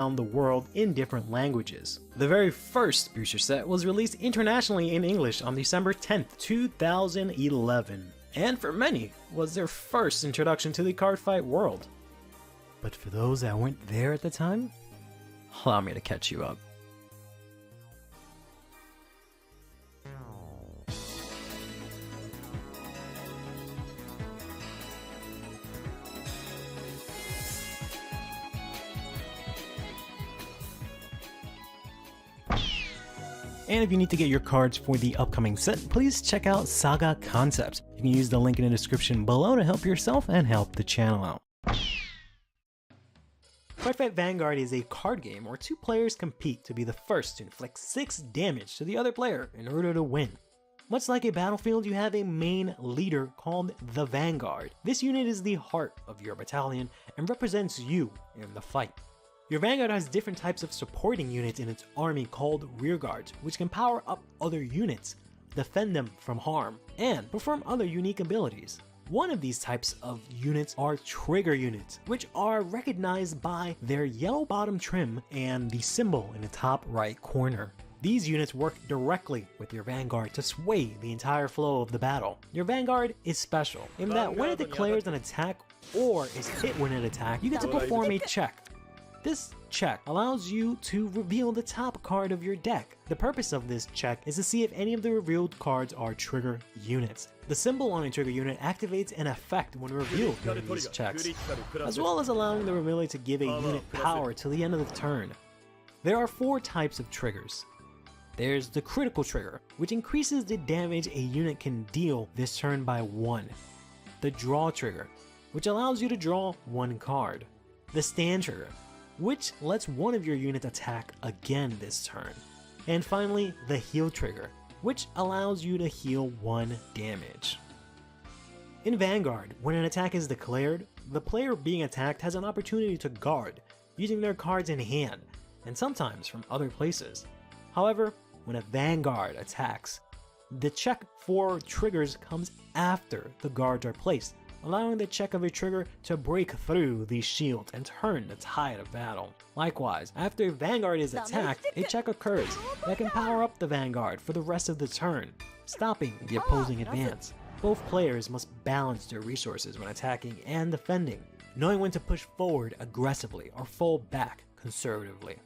around the world in different languages. The very first booster set was released internationally in English on December 10th, 2011, and for many was their first introduction to the card fight world. But for those that weren't there at the time, allow me to catch you up. And if you need to get your cards for the upcoming set, please check out Saga Concepts. You can use the link in the description below to help yourself and help the channel out. CurlyHairedVanguard is a card game where two players compete to be the first to inflict 6 damage to the other player in order to win. Much like a battlefield, you have a main leader called the Vanguard. This unit is the heart of your battalion and represents you in the fight. Your Vanguard has different types of supporting units in its army called rearguards, which can power up other units, defend them from harm, and perform other unique abilities. One of these types of units are trigger units, which are recognized by their yellow bottom trim and the symbol in the top right corner. These units work directly with your Vanguard to sway the entire flow of the battle. Your Vanguard is special in that when it declares an attack or is hit when it attacks, you get to perform a check. This check allows you to reveal the top card of your deck. The purpose of this check is to see if any of the revealed cards are trigger units. The symbol on a trigger unit activates an effect when revealed during these checks, as well as allowing the revealer to give a unit power till the end of the turn. There are 4 types of triggers. There's the critical trigger, which increases the damage a unit can deal this turn by 1. The draw trigger, which allows you to draw 1 card. The stand trigger, which lets one of your units attack again this turn. And finally, the heal trigger, which allows you to heal 1 damage. In Vanguard, when an attack is declared, the player being attacked has an opportunity to guard, using their cards in hand, and sometimes from other places. However, when a Vanguard attacks, the check for triggers comes after the guards are placed, allowing the check of a trigger to break through these shields and turn the tide of battle. Likewise, after a Vanguard is attacked, a check occurs that can power up the Vanguard for the rest of the turn, stopping the opposing advance. Both players must balance their resources when attacking and defending, knowing when to push forward aggressively or fall back conservatively.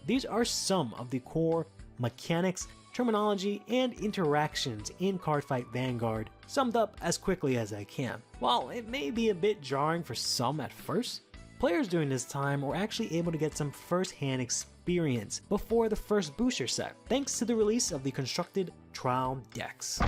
These are some of the core mechanics, terminology, and interactions in CurlyHairedVanguard, summed up as quickly as I can. While it may be a bit jarring for some at first, players during this time were actually able to get some first-hand experience before the first booster set, thanks to the release of the constructed trial decks.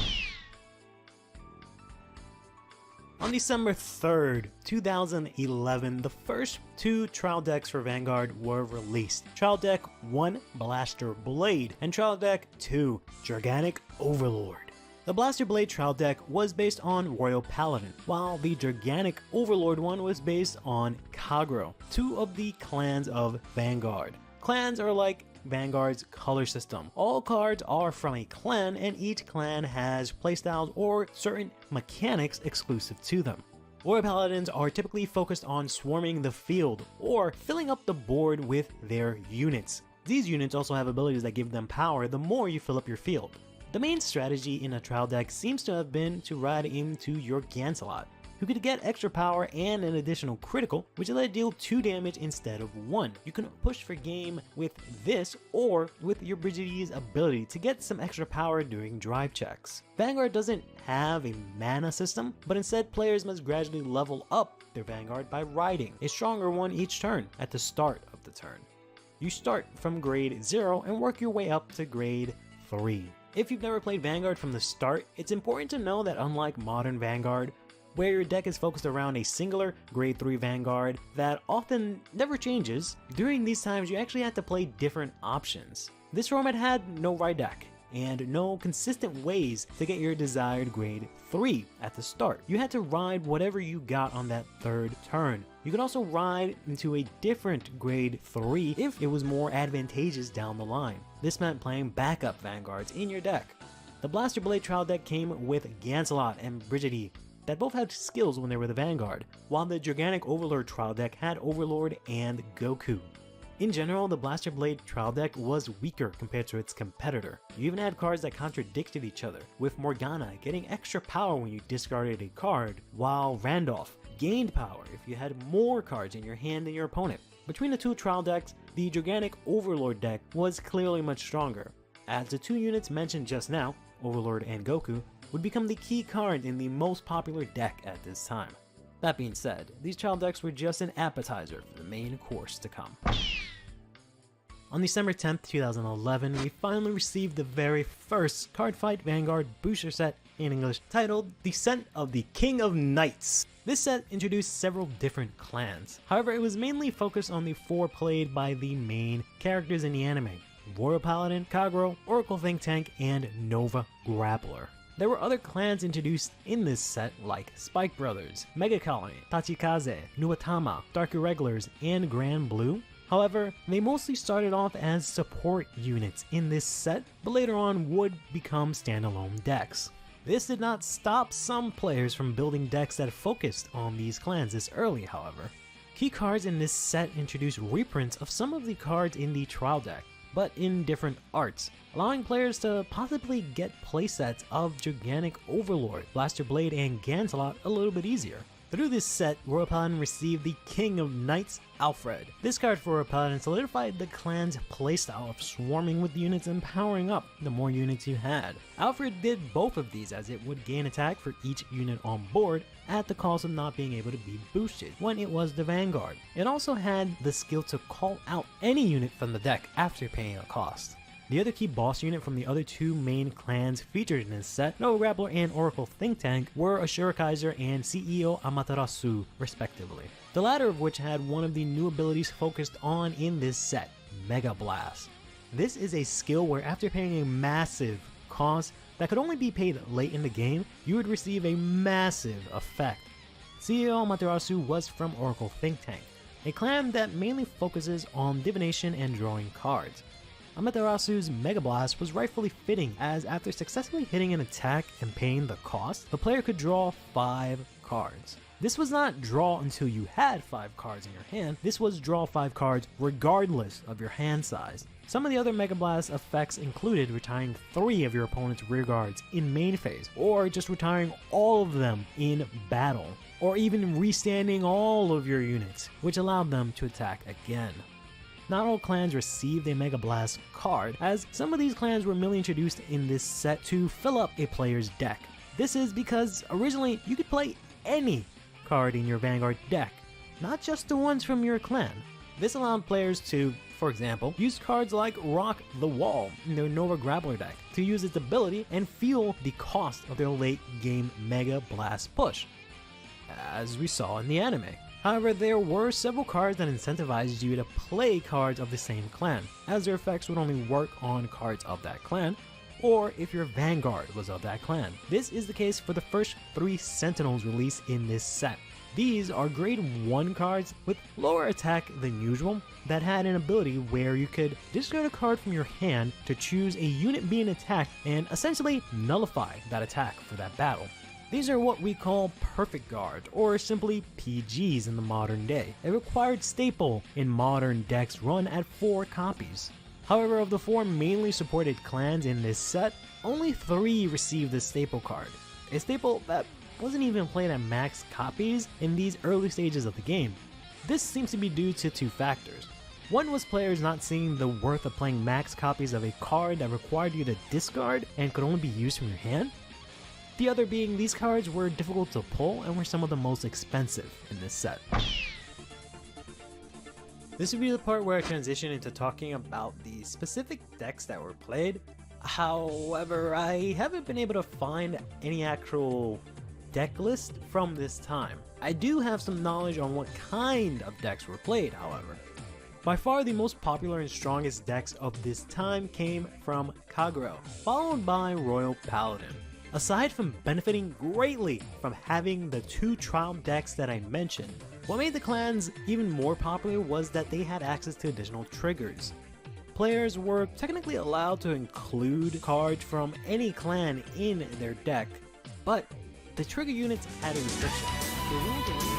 On December 3rd, 2011, the first 2 trial decks for Vanguard were released. Trial Deck 1, Blaster Blade, and Trial Deck 2, Gigantic Overlord. The Blaster Blade trial deck was based on Royal Paladin, while the Gigantic Overlord one was based on Kagro, 2 of the clans of Vanguard. Clans are like Vanguard's color system. All cards are from a clan, and each clan has playstyles or certain mechanics exclusive to them. Royal Paladins are typically focused on swarming the field or filling up the board with their units. These units also have abilities that give them power the more you fill up your field. The main strategy in a trial deck seems to have been to ride into your Gancelot, who could get extra power and an additional critical, which let it deal 2 damage instead of 1. You can push for game with this or with your Brigide's ability to get some extra power during drive checks. Vanguard doesn't have a mana system, but instead players must gradually level up their Vanguard by riding a stronger one each turn at the start of the turn. You start from grade 0 and work your way up to grade 3. If you've never played Vanguard from the start, it's important to know that unlike modern Vanguard, where your deck is focused around a singular grade 3 Vanguard that often never changes, during these times you actually had to play different options. This format had no ride deck, and no consistent ways to get your desired grade 3 at the start. You had to ride whatever you got on that 3rd turn. You could also ride into a different grade 3 if it was more advantageous down the line. This meant playing backup Vanguards in your deck. The Blaster Blade trial deck came with Gancelot and Brigide that both had skills when they were the Vanguard, while the Gigantic Overlord trial deck had Overlord and Goku. In general, the Blaster Blade trial deck was weaker compared to its competitor. You even had cards that contradicted each other, with Morgana getting extra power when you discarded a card, while Randolph gained power if you had more cards in your hand than your opponent. Between the two trial decks, the Gigantic Overlord deck was clearly much stronger, as the two units mentioned just now, Overlord and Goku, would become the key card in the most popular deck at this time. That being said, these trial decks were just an appetizer for the main course to come. On December 10th, 2011, we finally received the very first Cardfight Vanguard booster set in English, titled Descent of the King of Knights. This set introduced several different clans. However, it was mainly focused on the 4 played by the main characters in the anime: Royal Paladin, Kagero, Oracle Think Tank, and Nova Grappler. There were other clans introduced in this set like Spike Brothers, Mega Colony, Tachikaze, Nuatama, Dark Irregulars, and Grand Blue. However, they mostly started off as support units in this set, but later on would become standalone decks. This did not stop some players from building decks that focused on these clans this early, however. Key cards in this set introduced reprints of some of the cards in the trial deck, but in different arts, allowing players to possibly get playsets of Gigantic Overlord, Blaster Blade, and Gansalot a little bit easier. Through this set, Royal Paladin received the King of Knights, Alfred. This card for Royal Paladin solidified the clan's playstyle of swarming with units and powering up the more units you had. Alfred did both of these, as it would gain attack for each unit on board at the cost of not being able to be boosted when it was the Vanguard. It also had the skill to call out any unit from the deck after paying a cost. The other key boss unit from the other two main clans featured in this set, Nova Grappler and Oracle Think Tank, were Ashura Kaiser and CEO Amaterasu, respectively. The latter of which had one of the new abilities focused on in this set, Mega Blast. This is a skill where after paying a massive cost that could only be paid late in the game, you would receive a massive effect. CEO Amaterasu was from Oracle Think Tank, a clan that mainly focuses on divination and drawing cards. Amaterasu's Mega Blast was rightfully fitting, as after successfully hitting an attack and paying the cost, the player could draw 5 cards. This was not draw until you had 5 cards in your hand, this was draw 5 cards regardless of your hand size. Some of the other Mega Blast effects included retiring 3 of your opponent's rear guards in main phase, or just retiring all of them in battle, or even restanding all of your units, which allowed them to attack again. Not all clans received a Mega Blast card, as some of these clans were merely introduced in this set to fill up a player's deck. This is because originally you could play any card in your Vanguard deck, not just the ones from your clan. This allowed players to, for example, use cards like Rock the Wall in their Nova Grappler deck to use its ability and feel the cost of their late game Mega Blast push, as we saw in the anime. However, there were several cards that incentivized you to play cards of the same clan, as their effects would only work on cards of that clan, or if your Vanguard was of that clan. This is the case for the first 3 Sentinels released in this set. These are grade 1 cards with lower attack than usual that had an ability where you could discard a card from your hand to choose a unit being attacked and essentially nullify that attack for that battle. These are what we call perfect guards, or simply PGs in the modern day, a required staple in modern decks run at 4 copies. However, of the 4 mainly supported clans in this set, only 3 received this staple card, a staple that wasn't even played at max copies in these early stages of the game. This seems to be due to 2 factors. One was players not seeing the worth of playing max copies of a card that required you to discard and could only be used from your hand. The other being these cards were difficult to pull and were some of the most expensive in this set. This would be the part where I transition into talking about the specific decks that were played. However, I haven't been able to find any actual deck list from this time. I do have some knowledge on what kind of decks were played, however. By far the most popular and strongest decks of this time came from Kagero, followed by Royal Paladin. Aside from benefiting greatly from having the 2 trial decks that I mentioned, what made the clans even more popular was that they had access to additional triggers. Players were technically allowed to include cards from any clan in their deck, but the trigger units had a restriction. The rules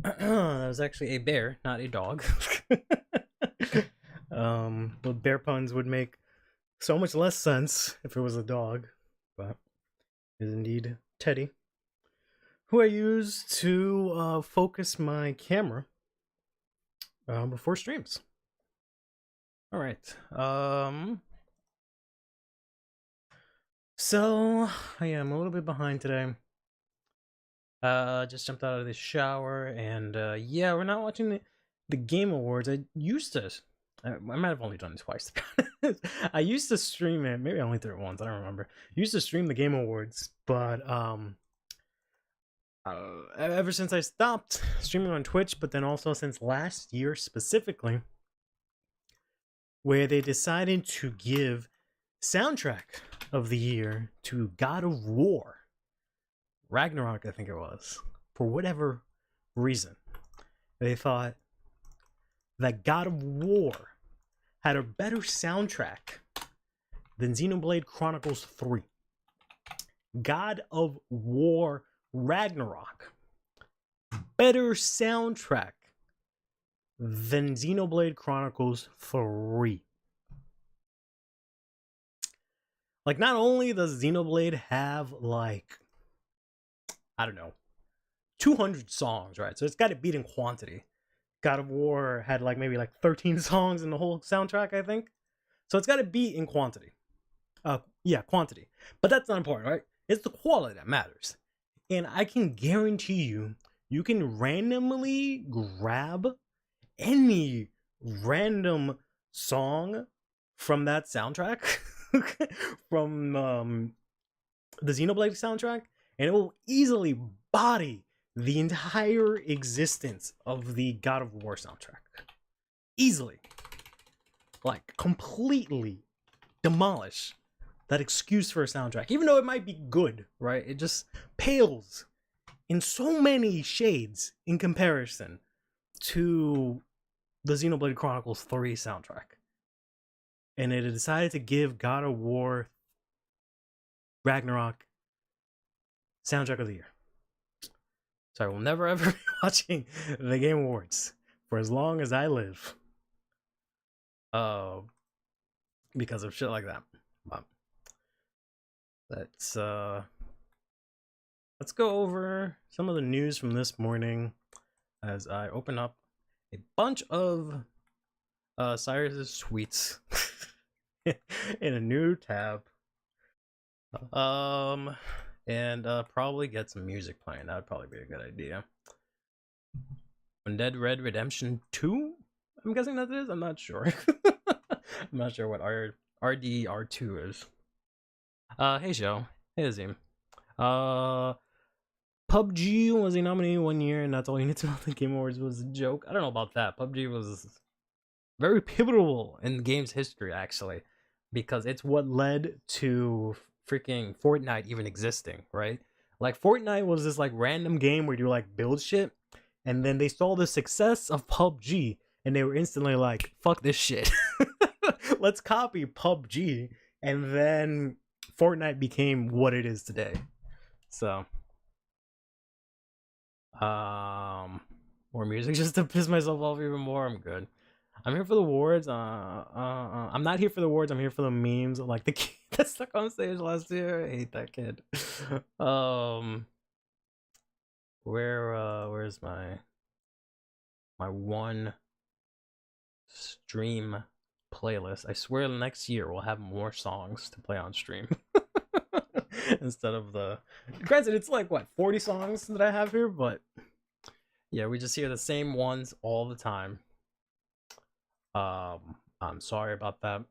That was actually a bear, not a dog. The bear puns would make so much less sense if it was a dog, but it is indeed Teddy, who I use to focus my camera before streams. All right. So yeah, I'm a little bit behind today. Just jumped out of the shower, and yeah, we're not watching the Game Awards. I used to. I might have only done it twice. I used to stream it. Maybe I only did it once. I don't remember. I used to stream the Game Awards, but ever since I stopped streaming on Twitch, but then also since last year specifically, where they decided to give soundtrack of the year to God of War, Ragnarok, I think it was, for whatever reason, they thought that God of War had a better soundtrack than Xenoblade Chronicles 3. God of War Ragnarok, better soundtrack than Xenoblade Chronicles 3. Like, not only does Xenoblade have, like, I don't know, 200 songs, right? So it's got to beat in quantity. God of War had like maybe like 13 songs in the whole soundtrack, I think. So it's got to beat in quantity. Yeah, quantity. But that's not important, right? It's the quality that matters. And I can guarantee you, you can randomly grab any random song from that soundtrack, from the Xenoblade soundtrack, and it will easily body the entire existence of the God of War soundtrack. Easily. Like, completely demolish that excuse for a soundtrack. Even though it might be good, right? It just pales in so many shades in comparison to the Xenoblade Chronicles 3 soundtrack. And it decided to give God of War Ragnarok soundtrack of the year. So I will never ever be watching the Game Awards for as long as I live. Because of shit like that. But let's go over some of the news from this morning as I open up a bunch of Cyrus's tweets in a new tab. And probably get some music playing. That would probably be a good idea. Undead Red Redemption 2? I'm guessing that is? I'm not sure. I'm not sure what RDR2 is. Hey Joe. Hey Azim. PUBG was a nominee 1 year, and that's all you need to know. The Game Awards was a joke. I don't know about that. PUBG was very pivotal in the game's history, actually, because it's what led to freaking Fortnite even existing, right? Like, Fortnite was this like random game where you like build shit, and then they saw the success of PUBG, and they were instantly like, fuck this shit. Let's copy PUBG, and then Fortnite became what it is today. So more music just to piss myself off even more. I'm good. I'm here for the awards. I'm not here for the awards. I'm here for the memes. Like the kid that stuck on stage last year. I hate that kid. Where's my one stream playlist? I swear next year we'll have more songs to play on stream instead of the. Granted, it's like what 40 songs that I have here, but yeah, we just hear the same ones all the time. I'm sorry about that.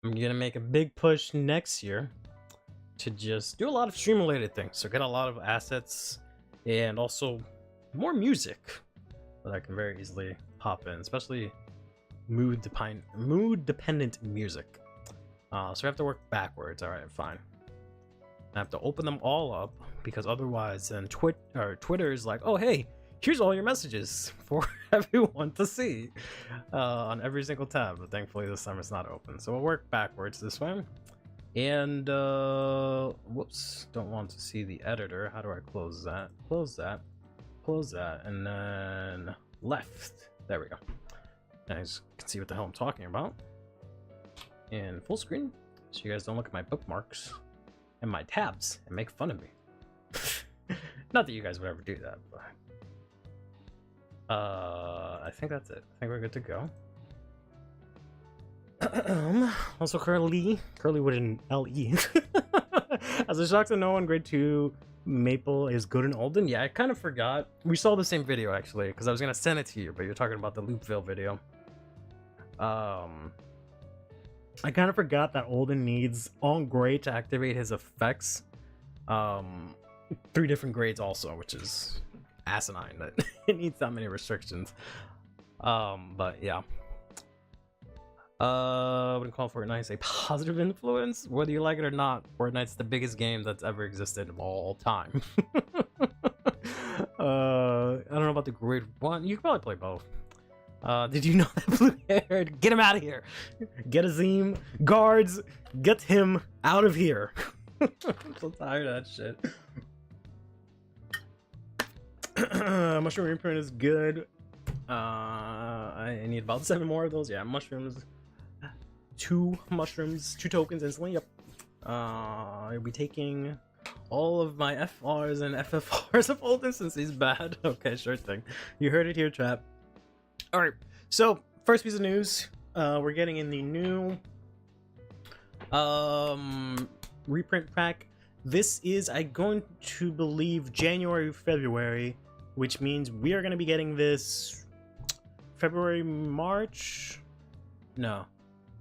I'm gonna make a big push next year to just do a lot of stream related things. So get a lot of assets and also more music that I can very easily hop in, especially mood dependent music. So we have to work backwards. All right, fine. I have to open them all up because otherwise then Twitter is like, oh hey, here's all your messages for everyone to see on every single tab. But thankfully this time it's not open, so we'll work backwards this way. And whoops, don't want to see the editor. How do I close that? Close that. close that, and then left. There we go. You guys can see what the hell I'm talking about. In full screen, so you guys don't look at my bookmarks and my tabs and make fun of me. Not that you guys would ever do that, but I think that's it. I think we're good to go. Also Curly with an L-E. As a shock to no one, grade 2 Maple is good in Alden. Yeah, I kind of forgot. We saw the same video actually, because I was gonna send it to you, but you're talking about the Loopville video. I kind of forgot that Alden needs on grade to activate his effects. 3 different grades also, which is asinine that it needs that many restrictions. But yeah. What do you call Fortnite? A positive influence, whether you like it or not. Fortnite's the biggest game that's ever existed of all time. I don't know about the grade 1. You can probably play both. Did you know that blue-haired? Get him out of here. Get Azim. Guards, get him out of here. I'm so tired of that shit. Mushroom reprint is good. I need about 7 more of those. Yeah, mushrooms. 2 mushrooms, 2 tokens instantly. Yep. I'll be taking all of my FRs and FFRs of Alden since he's bad. Okay, sure thing. You heard it here, chat. Alright, so first piece of news. We're getting in the new reprint pack. This is, I'm going to believe, January, February, which means we are going to be getting this February, March. No,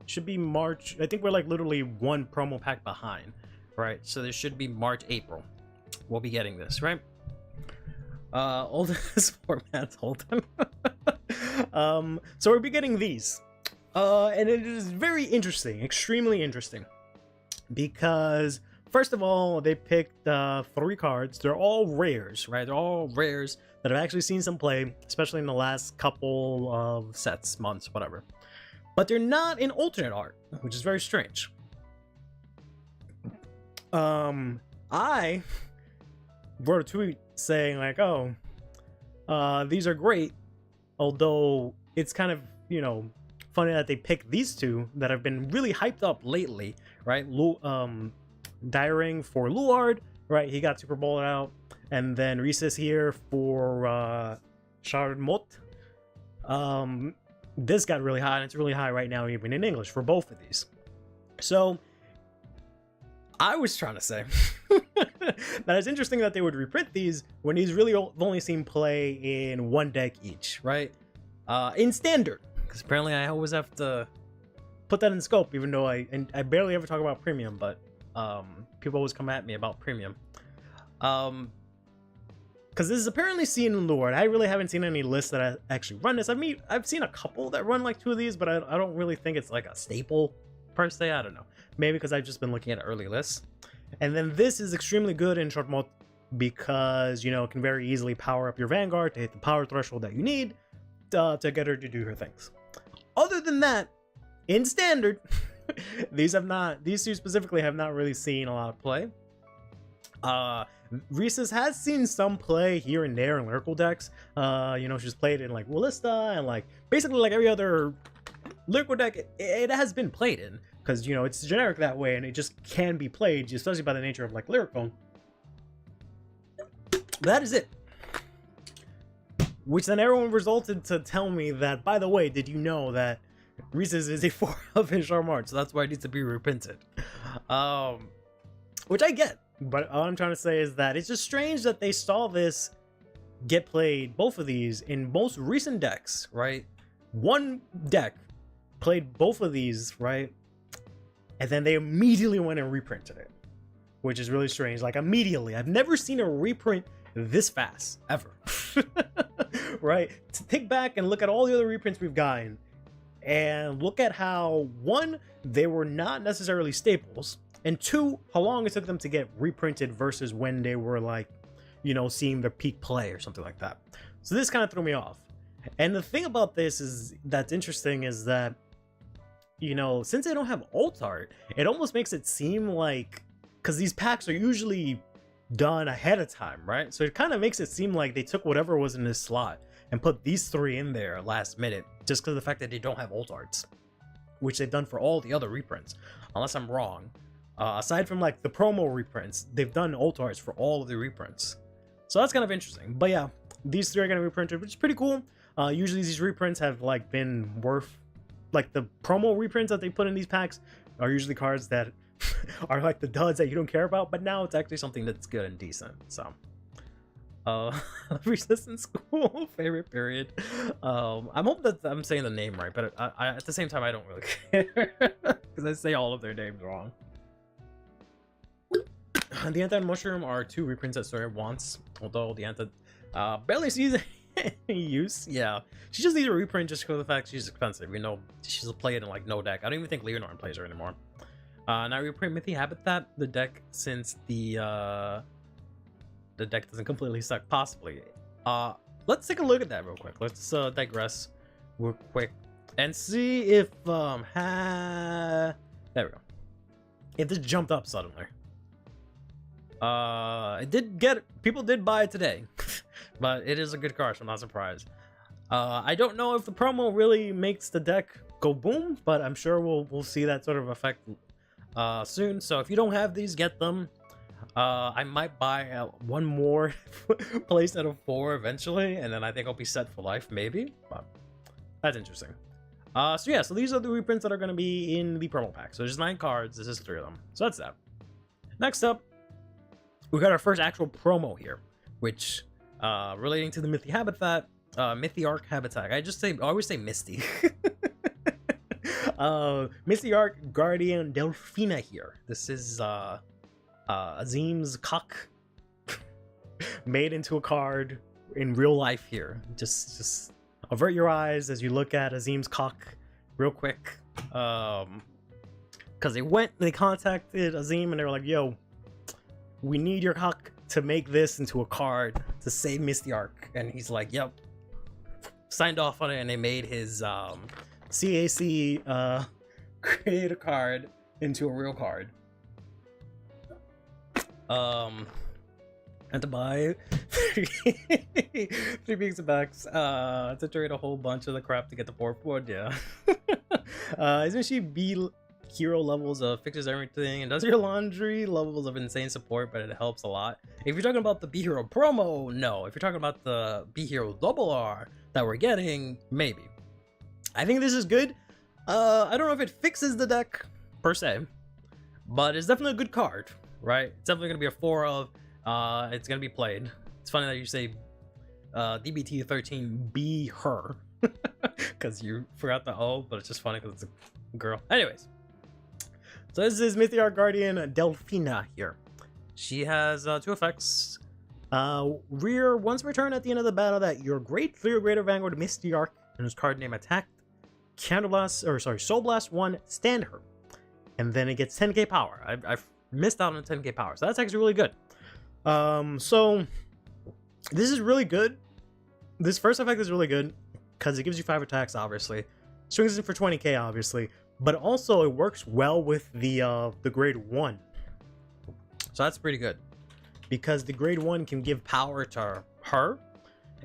should be March. I think we're like literally 1 promo pack behind, right? So there should be March, April. We'll be getting this, right? All this formats, hold them. So we'll be getting these. And it is very interesting, extremely interesting. Because, first of all, they picked 3 cards. They're all rares, right? They're all rares that I've actually seen some play, especially in the last couple of sets, months, whatever. But they're not in alternate art, which is very strange. I wrote a tweet saying like, oh, these are great, although it's kind of, you know, funny that they picked these 2 that have been really hyped up lately, right? Diring for Leuhan, right? He got Super Bowl out, and then Recess here for Charmot. This got really high, and it's really high right now, even in English, for both of these. So, I was trying to say that it's interesting that they would reprint these when he's really only seen play in 1 deck each, right? In Standard, because apparently I always have to put that in scope, even though I barely ever talk about Premium, but people always come at me about Premium. Because this is apparently seen in Leuhan. I really haven't seen any lists that I actually run this. I mean, I've seen a couple that run like 2 of these, but I don't really think it's like a staple per se. I don't know. Maybe because I've just been looking at early lists. And then this is extremely good in short mode because, you know, it can very easily power up your Vanguard to hit the power threshold that you need to get her to do her things. Other than that, in Standard, these 2 specifically have not really seen a lot of play. Reese's has seen some play here and there in lyrical decks. You know, she's played in like Willista and like basically like every other lyrical deck it has been played in, because, you know, it's generic that way and it just can be played, especially by the nature of like lyrical. That is it. Which then everyone resulted to tell me that, by the way, did you know that Reese's is a 4 of in Charmart, so that's why it needs to be reprinted. Which I get. But all I'm trying to say is that it's just strange that they saw this get played, both of these, in most recent decks, right? 1 deck played both of these, right? And then they immediately went and reprinted it, which is really strange. Like, immediately. I've never seen a reprint this fast, ever. Right? To take back and look at all the other reprints we've gotten, and look at how, 1, they were not necessarily staples, and 2, how long it took them to get reprinted versus when they were like, you know, seeing their peak play or something like that. So this kind of threw me off. And the thing about this is that's interesting is that, you know, since they don't have alt art, it almost makes it seem like, because these packs are usually done ahead of time, right? So it kind of makes it seem like they took whatever was in this slot and put these 3 in there last minute, just because of the fact that they don't have alt arts, which they've done for all the other reprints, unless I'm wrong. Aside from like the promo reprints, they've done alt arts for all of the reprints. So that's kind of interesting. But yeah, these 3 are going to be reprinted, which is pretty cool. Usually these reprints have like been worth, like the promo reprints that they put in these packs are usually cards that are like the duds that you don't care about, but now it's actually something that's good and decent. So resistance school favorite period. I'm hoping that I'm saying the name right, but I at the same time I don't really care because I say all of their names wrong. The anti-mushroom are 2 reprints that Sawyer wants, although the anti barely sees any use. Yeah, she just needs a reprint just because of the fact she's expensive. You know, she's played in like no deck. I don't even think Leuhan plays her anymore. Now reprint Mythy Habitat, the deck, since the deck doesn't completely suck, possibly. Let's take a look at that real quick. Let's digress real quick and see if there we go. If this jumped up suddenly. It did get, people did buy it today, but it is a good card, so I'm not surprised. I don't know if the promo really makes the deck go boom, but I'm sure we'll see that sort of effect soon. So if you don't have these, get them. I might buy 1 more playset of 4 eventually, and then I think I'll be set for life, maybe. But that's interesting. So yeah, so these are the reprints that are going to be in the promo pack. So there's 9 cards. This is 3 of them. So that's that. Next up, we got our first actual promo here, which relating to the Mythy Habitat, Mythy Arc Habitat. I always say Misty. Mythy Arc Guardian Delphina here. This is Azim's cock made into a card in real life here. Just avert your eyes as you look at Azim's cock real quick. Because they contacted Azim and they were like, yo, we need your cock to make this into a card to save Misty Arc. And he's like, yep. Signed off on it, and they made his CAC create a card into a real card. And to buy 3 weeks of backs, to trade a whole bunch of the crap to get the board, yeah. Isn't she B hero levels fixes everything and does your laundry, levels of insane support, but it helps a lot. If you're talking about the B hero promo, no. If you're talking about the B hero double R that we're getting, maybe. I think this is good. I don't know if it fixes the deck per se, but it's definitely a good card, right? It's definitely gonna be a 4 of. It's gonna be played. It's funny that you say DBT 13 be her because you forgot the O, but it's just funny because it's a girl. Anyways, so this is Mythy Arc Guardian Delphina here. She has 2 effects. Rear, once per turn at the end of the battle that your Great 3 or greater Vanguard Misty Arc and whose card name attacked, Soul Blast 1, stand her. And then it gets 10k power. I've missed out on 10k power, so that's actually really good. So this is really good. This first effect is really good because it gives you 5 attacks, obviously. Swings in for 20k, obviously. But also it works well with the grade 1. So that's pretty good. Because the grade 1 can give power to her,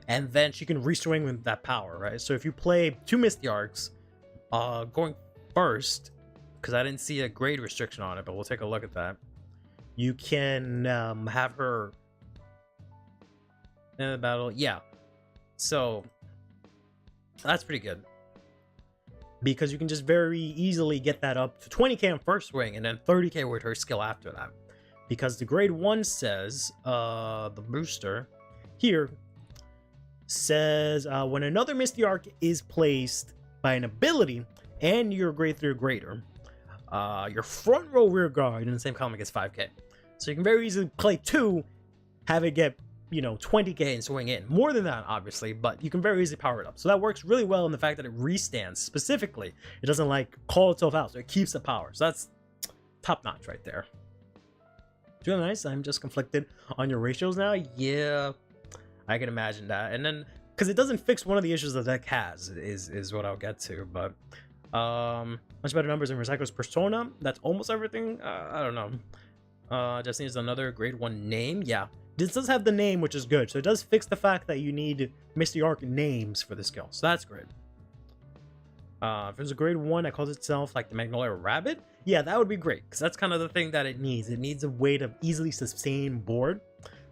and then she can reswing with that power, right? So if you play 2 Misty Arcs, going first, because I didn't see a grade restriction on it, but we'll take a look at that. You can have her in the battle. Yeah. So that's pretty good. Because you can just very easily get that up to 20k on first swing and then 30k with her skill after that. Because the grade 1 says, the booster here says, when another Misty Arc is placed by an ability and you're grade 3 or greater, your front row rear guard in the same column gets 5k. So you can very easily play 2, have it get, 20k and swing in. More than that, obviously, but you can very easily power it up. So that works really well in the fact that it restands specifically. It doesn't like call itself out, so it keeps the power. So that's top notch right there. It's really nice. I'm just conflicted on your ratios now. Yeah, I can imagine that. And then, because it doesn't fix one of the issues the deck has, is what I'll get to. But much better numbers in Recycler's Persona. That's almost everything. I don't know. Just needs another grade 1 name. Yeah, this does have the name, which is good. So it does fix the fact that you need Misty Arc names for the skill. So that's great. If there's a grade 1 that calls itself like the Magnolia Rabbit, yeah, that would be great. Because that's kind of the thing that it needs. It needs a way to easily sustain board,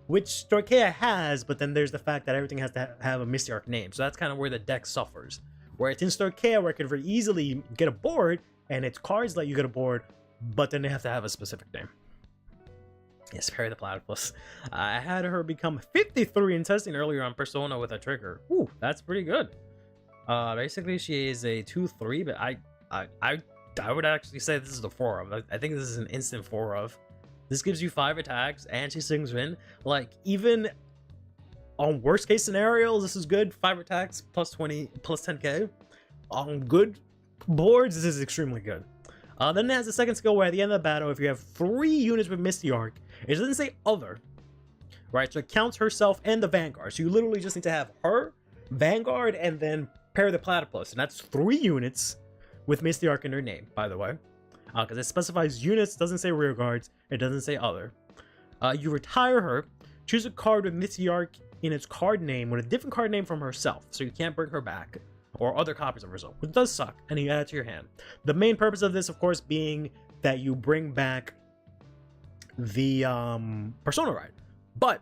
which Storkea has, but then there's the fact that everything has to have a Misty Arc name. So that's kind of where the deck suffers. Where it's in Storkea, where it could very easily get a board, and its cards let you get a board, but then they have to have a specific name. Yes, Perry the Platypus. I had her become 53 in testing earlier on Persona with a trigger. Ooh, that's pretty good. Basically, she is a 2/3, but I would actually say this is the 4 of. I think this is an instant 4 of. This gives you 5 attacks, and she sings in. Like, even on worst case scenarios, this is good. 5 attacks, plus 20, plus 10k. On good boards, this is extremely good. Then it has a second skill where at the end of the battle, if you have 3 units with Misty Arc, it doesn't say other, right? So it counts herself and the Vanguard. So you literally just need to have her, Vanguard, and then Perry the Platypus. And that's 3 units with Misty Arc in her name, by the way. Because it specifies units, doesn't say rear guards, it doesn't say other. You retire her, choose a card with Misty Arc in its card name with a different card name from herself, so you can't bring her back, or other copies of herself, which does suck, and you add it to your hand. The main purpose of this, of course, being that you bring back the Persona Ride, but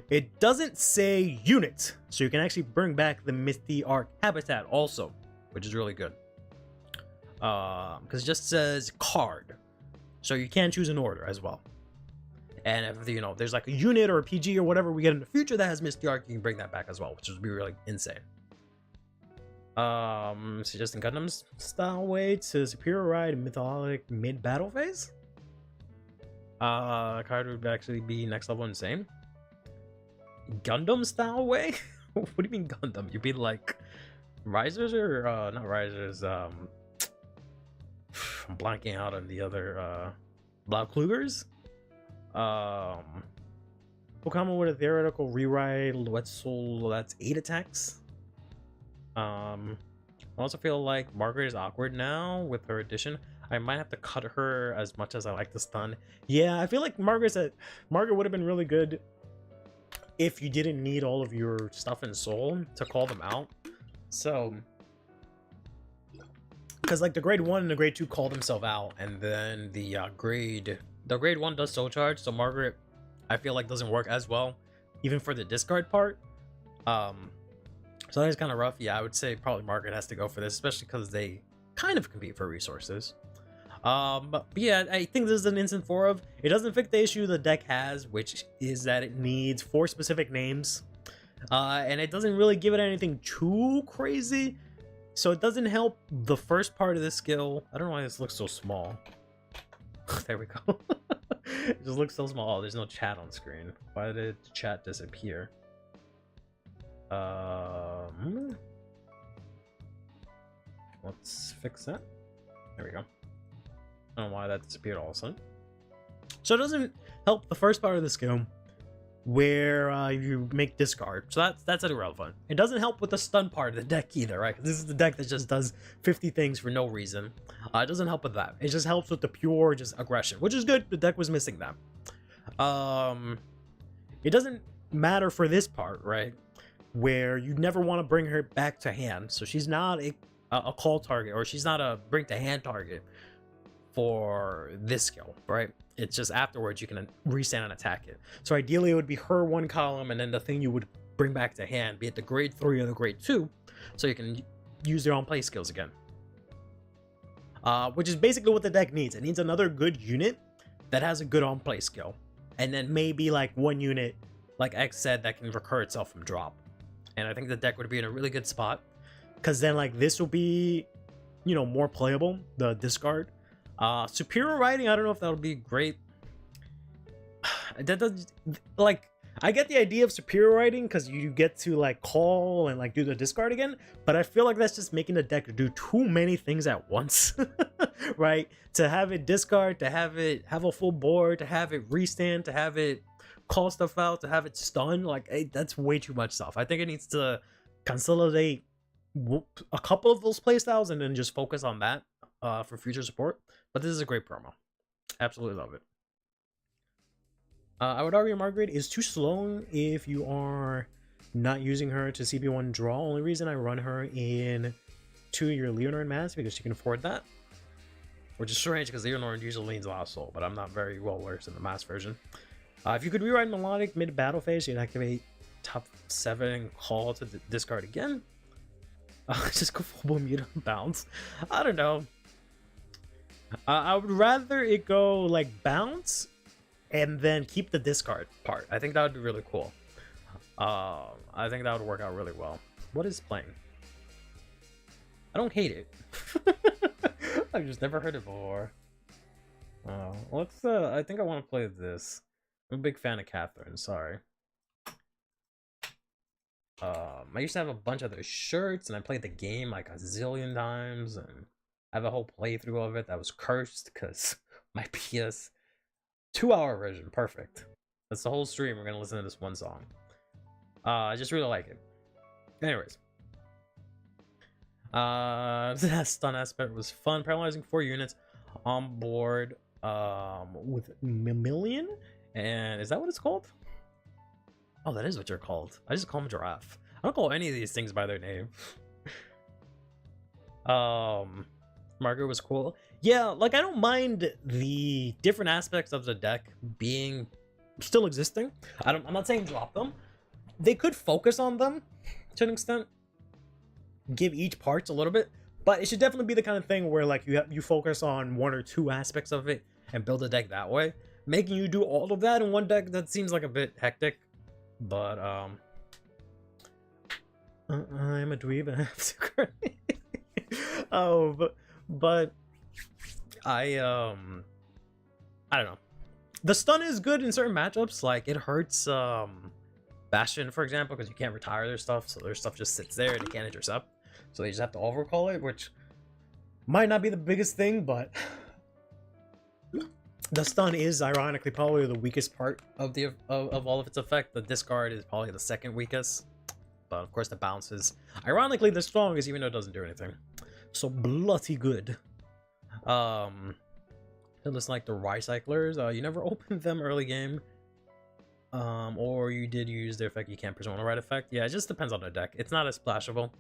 it doesn't say unit, so you can actually bring back the Misty Arc habitat also, which is really good. Because it just says card, so you can choose an order as well. And if you know there's like a unit or a PG or whatever we get in the future that has Misty Arc, you can bring that back as well, which would be really insane. Suggesting Gundam's style way to Superior Ride Mytholic mid battle phase. Card would actually be next level insane. Gundam style way? What do you mean Gundam? You mean like Risers or not Risers? I'm blanking out on the other Blau Klugers. Pokemon with a theoretical rewrite Wetzel, that's 8 attacks. I also feel like Margaret is awkward now with her addition. I might have to cut her as much as I like to stun. Yeah, I feel like Margaret would have been really good if you didn't need all of your stuff in Soul to call them out. So, because like the grade 1 and the grade 2 call themselves out, and then the grade 1 does Soul Charge, so Margaret I feel like doesn't work as well, even for the discard part. So that is kind of rough. Yeah, I would say probably Margaret has to go for this, especially because they kind of compete for resources. But yeah, I think this is an instant 4 of. It doesn't fix the issue the deck has, which is that it needs 4 specific names. And it doesn't really give it anything too crazy. So it doesn't help the first part of the skill. I don't know why this looks so small. There we go. It just looks so small. There's no chat on screen. Why did the chat disappear? Let's fix that. There we go. I don't know why that disappeared all of a sudden. So it doesn't help the first part of the skill where you make discard. So that's irrelevant. It doesn't help with the stun part of the deck either, right? This is the deck that just does 50 things for no reason. It doesn't help with that. It just helps with the pure just aggression, which is good. The deck was missing that. It doesn't matter for this part, right? Where you never want to bring her back to hand. So she's not a call target, or she's not a bring to hand target for this skill, right? It's just afterwards you can restand and attack it. So ideally it would be her 1 column, and then the thing you would bring back to hand, be it the grade 3 or the grade 2, so you can use their own play skills again. Which is basically what the deck needs. It needs another good unit that has a good on play skill, and then maybe like 1 unit, like X said, that can recur itself from drop. And I think the deck would be in a really good spot, because then like this will be, you know, more playable, the discard. Superior writing, I don't know if that'll be great. That does, like, I get the idea of superior writing because you get to like call and like do the discard again, but I feel like that's just making the deck do too many things at once. Right? To have it discard, to have it have a full board, to have it restand, to have it call stuff out, to have it stun, like that's way too much stuff. I think it needs to consolidate a couple of those playstyles and then just focus on that for future support. But this is a great promo. Absolutely love it. I would argue Margaret is too slow if you are not using her to CP1 draw. Only reason I run her in to your Leonard mass because you can afford that. Which is strange because Leonard usually leans Lost Soul, but I'm not very well versed in the mass version. If you could rewrite Melodic mid-battle phase, you'd activate top 7 and call to discard again. Just go full Bermuda bounce. I don't know. I would rather it go like bounce and then keep the discard part. I think that would be really cool. I think that would work out really well. What is playing? I don't hate it. I've just never heard it before. Let's I think I want to play this. I'm a big fan of Catherine, sorry. I used to have a bunch of their shirts, and I played the game like a zillion times, and I have a whole playthrough of it that was cursed because my PS 2-hour version, perfect. That's the whole stream. We're gonna listen to this one song. I just really like it. Anyways, that stun aspect was fun. Paralyzing 4 units on board with Million, and is that what it's called? Oh, that is what you're called. I just call him Giraffe. I don't call any of these things by their name. Margaret was cool. Yeah, like I don't mind the different aspects of the deck being still existing. I'm not saying drop them. They could focus on them to an extent. Give each parts a little bit, but it should definitely be the kind of thing where like you focus on 1 or 2 aspects of it and build a deck that way. Making you do all of that in one deck, that seems like a bit hectic. But I'm a dweeb and I have to cry. Oh, but I don't know. The stun is good in certain matchups. Like it hurts Bastion, for example, because you can't retire their stuff, so their stuff just sits there and they can't intercept. So they just have to overcall it, which might not be the biggest thing, but the stun is ironically probably the weakest part of the of all of its effect. The discard is probably the second weakest, but of course the bounce is ironically the strongest, even though it doesn't do anything. So bloody good. It looks like the Recyclers. You never opened them early game, or you did use their effect. You can't Persona Right effect. Yeah, it just depends on the deck. It's not as splashable.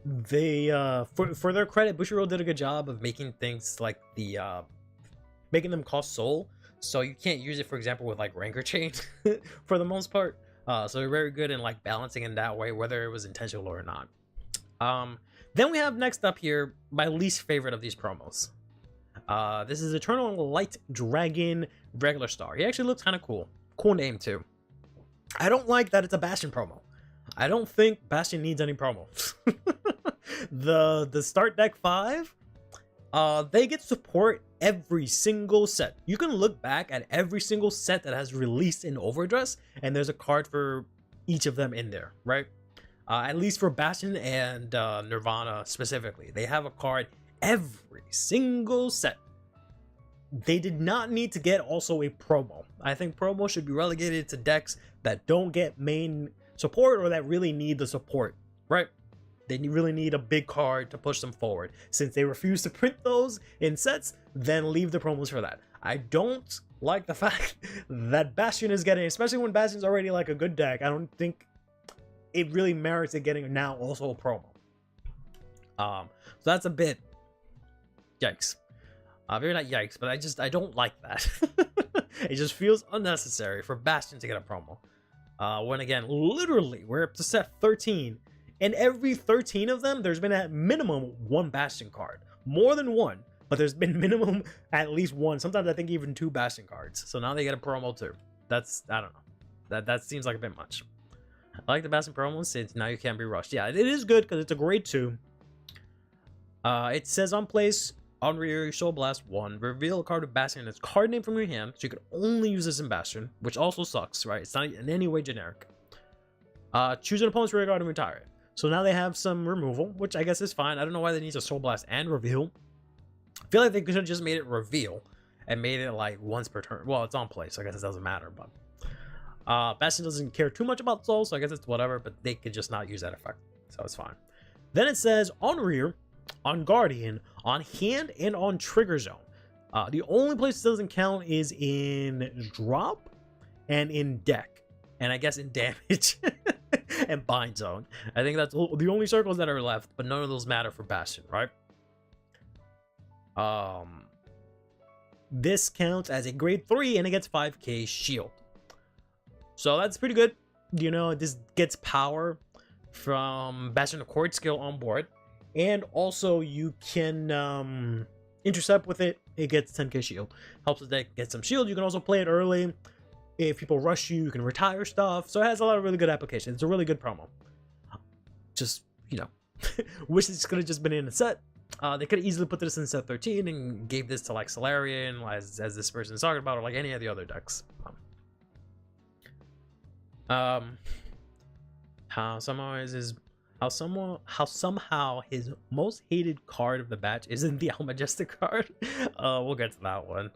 They for their credit, Bushiroad did a good job of making things like the making them cost soul, so you can't use it, for example, with like Rancor Chain for the most part. So they're very good in like balancing in that way, whether it was intentional or not. Then we have next up here my least favorite of these promos. This is Eternal Light Dragon Regular Star. He actually looks kind of cool. Cool name too. I don't like that it's a Bastion promo. I don't think Bastion needs any promos. The start deck 5, they get support every single set. You can look back at every single set that has released in Overdress, and there's a card for each of them in there, right? At least for Bastion and Nirvana specifically, they have a card every single set. They did not need to get also a promo. I think promo should be relegated to decks that don't get main support or that really need the support, right? They really need a big card to push them forward. Since they refuse to print those in sets, then leave the promos for that. I don't like the fact that Bastion is getting, especially when Bastion's already like a good deck, I don't think it really merits it getting now also a promo. So that's a bit yikes. Maybe not yikes, but I don't like that. It just feels unnecessary for Bastion to get a promo. When again, literally, we're up to set 13. And every 13 of them, there's been at minimum 1 Bastion card. More than 1, but there's been minimum at least 1. Sometimes I think even 2 Bastion cards. So now they get a promo too. That's, I don't know. That seems like a bit much. I like the Bastion promos since now you can't be rushed. Yeah, it is good because it's a grade 2. It says on place, on rear, Soul Blast 1. Reveal a card of Bastion and its card name from your hand. So you can only use this in Bastion, which also sucks, right? It's not in any way generic. Choose an opponent's rear guard and retire it. So now they have some removal, which I guess is fine. I don't know why they need to Soul Blast and reveal. I feel like they could have just made it reveal and made it like once per turn. Well, it's on play, so I guess it doesn't matter. But Bastion doesn't care too much about Soul, so I guess it's whatever. But they could just not use that effect, so it's fine. Then it says on rear, on Guardian, on hand, and on Trigger Zone. The only place it doesn't count is in drop and in deck, and I guess in damage and bind zone. I think that's the only circles that are left, but none of those matter for Bastion, right? This counts as a grade 3 and it gets 5k shield. So that's pretty good. You know, this gets power from Bastion Accord skill on board. And also you can intercept with it. It gets 10k shield. Helps the deck get some shield. You can also play it early. If people rush you, you can retire stuff. So it has a lot of really good applications. It's a really good promo. Just, you know, wish this could have just been in a set. They could have easily put this in set 13 and gave this to like Solarian, as this person is talking about, or like any of the other decks. How somehow his most hated card of the batch isn't the Almagestic card. We'll get to that one.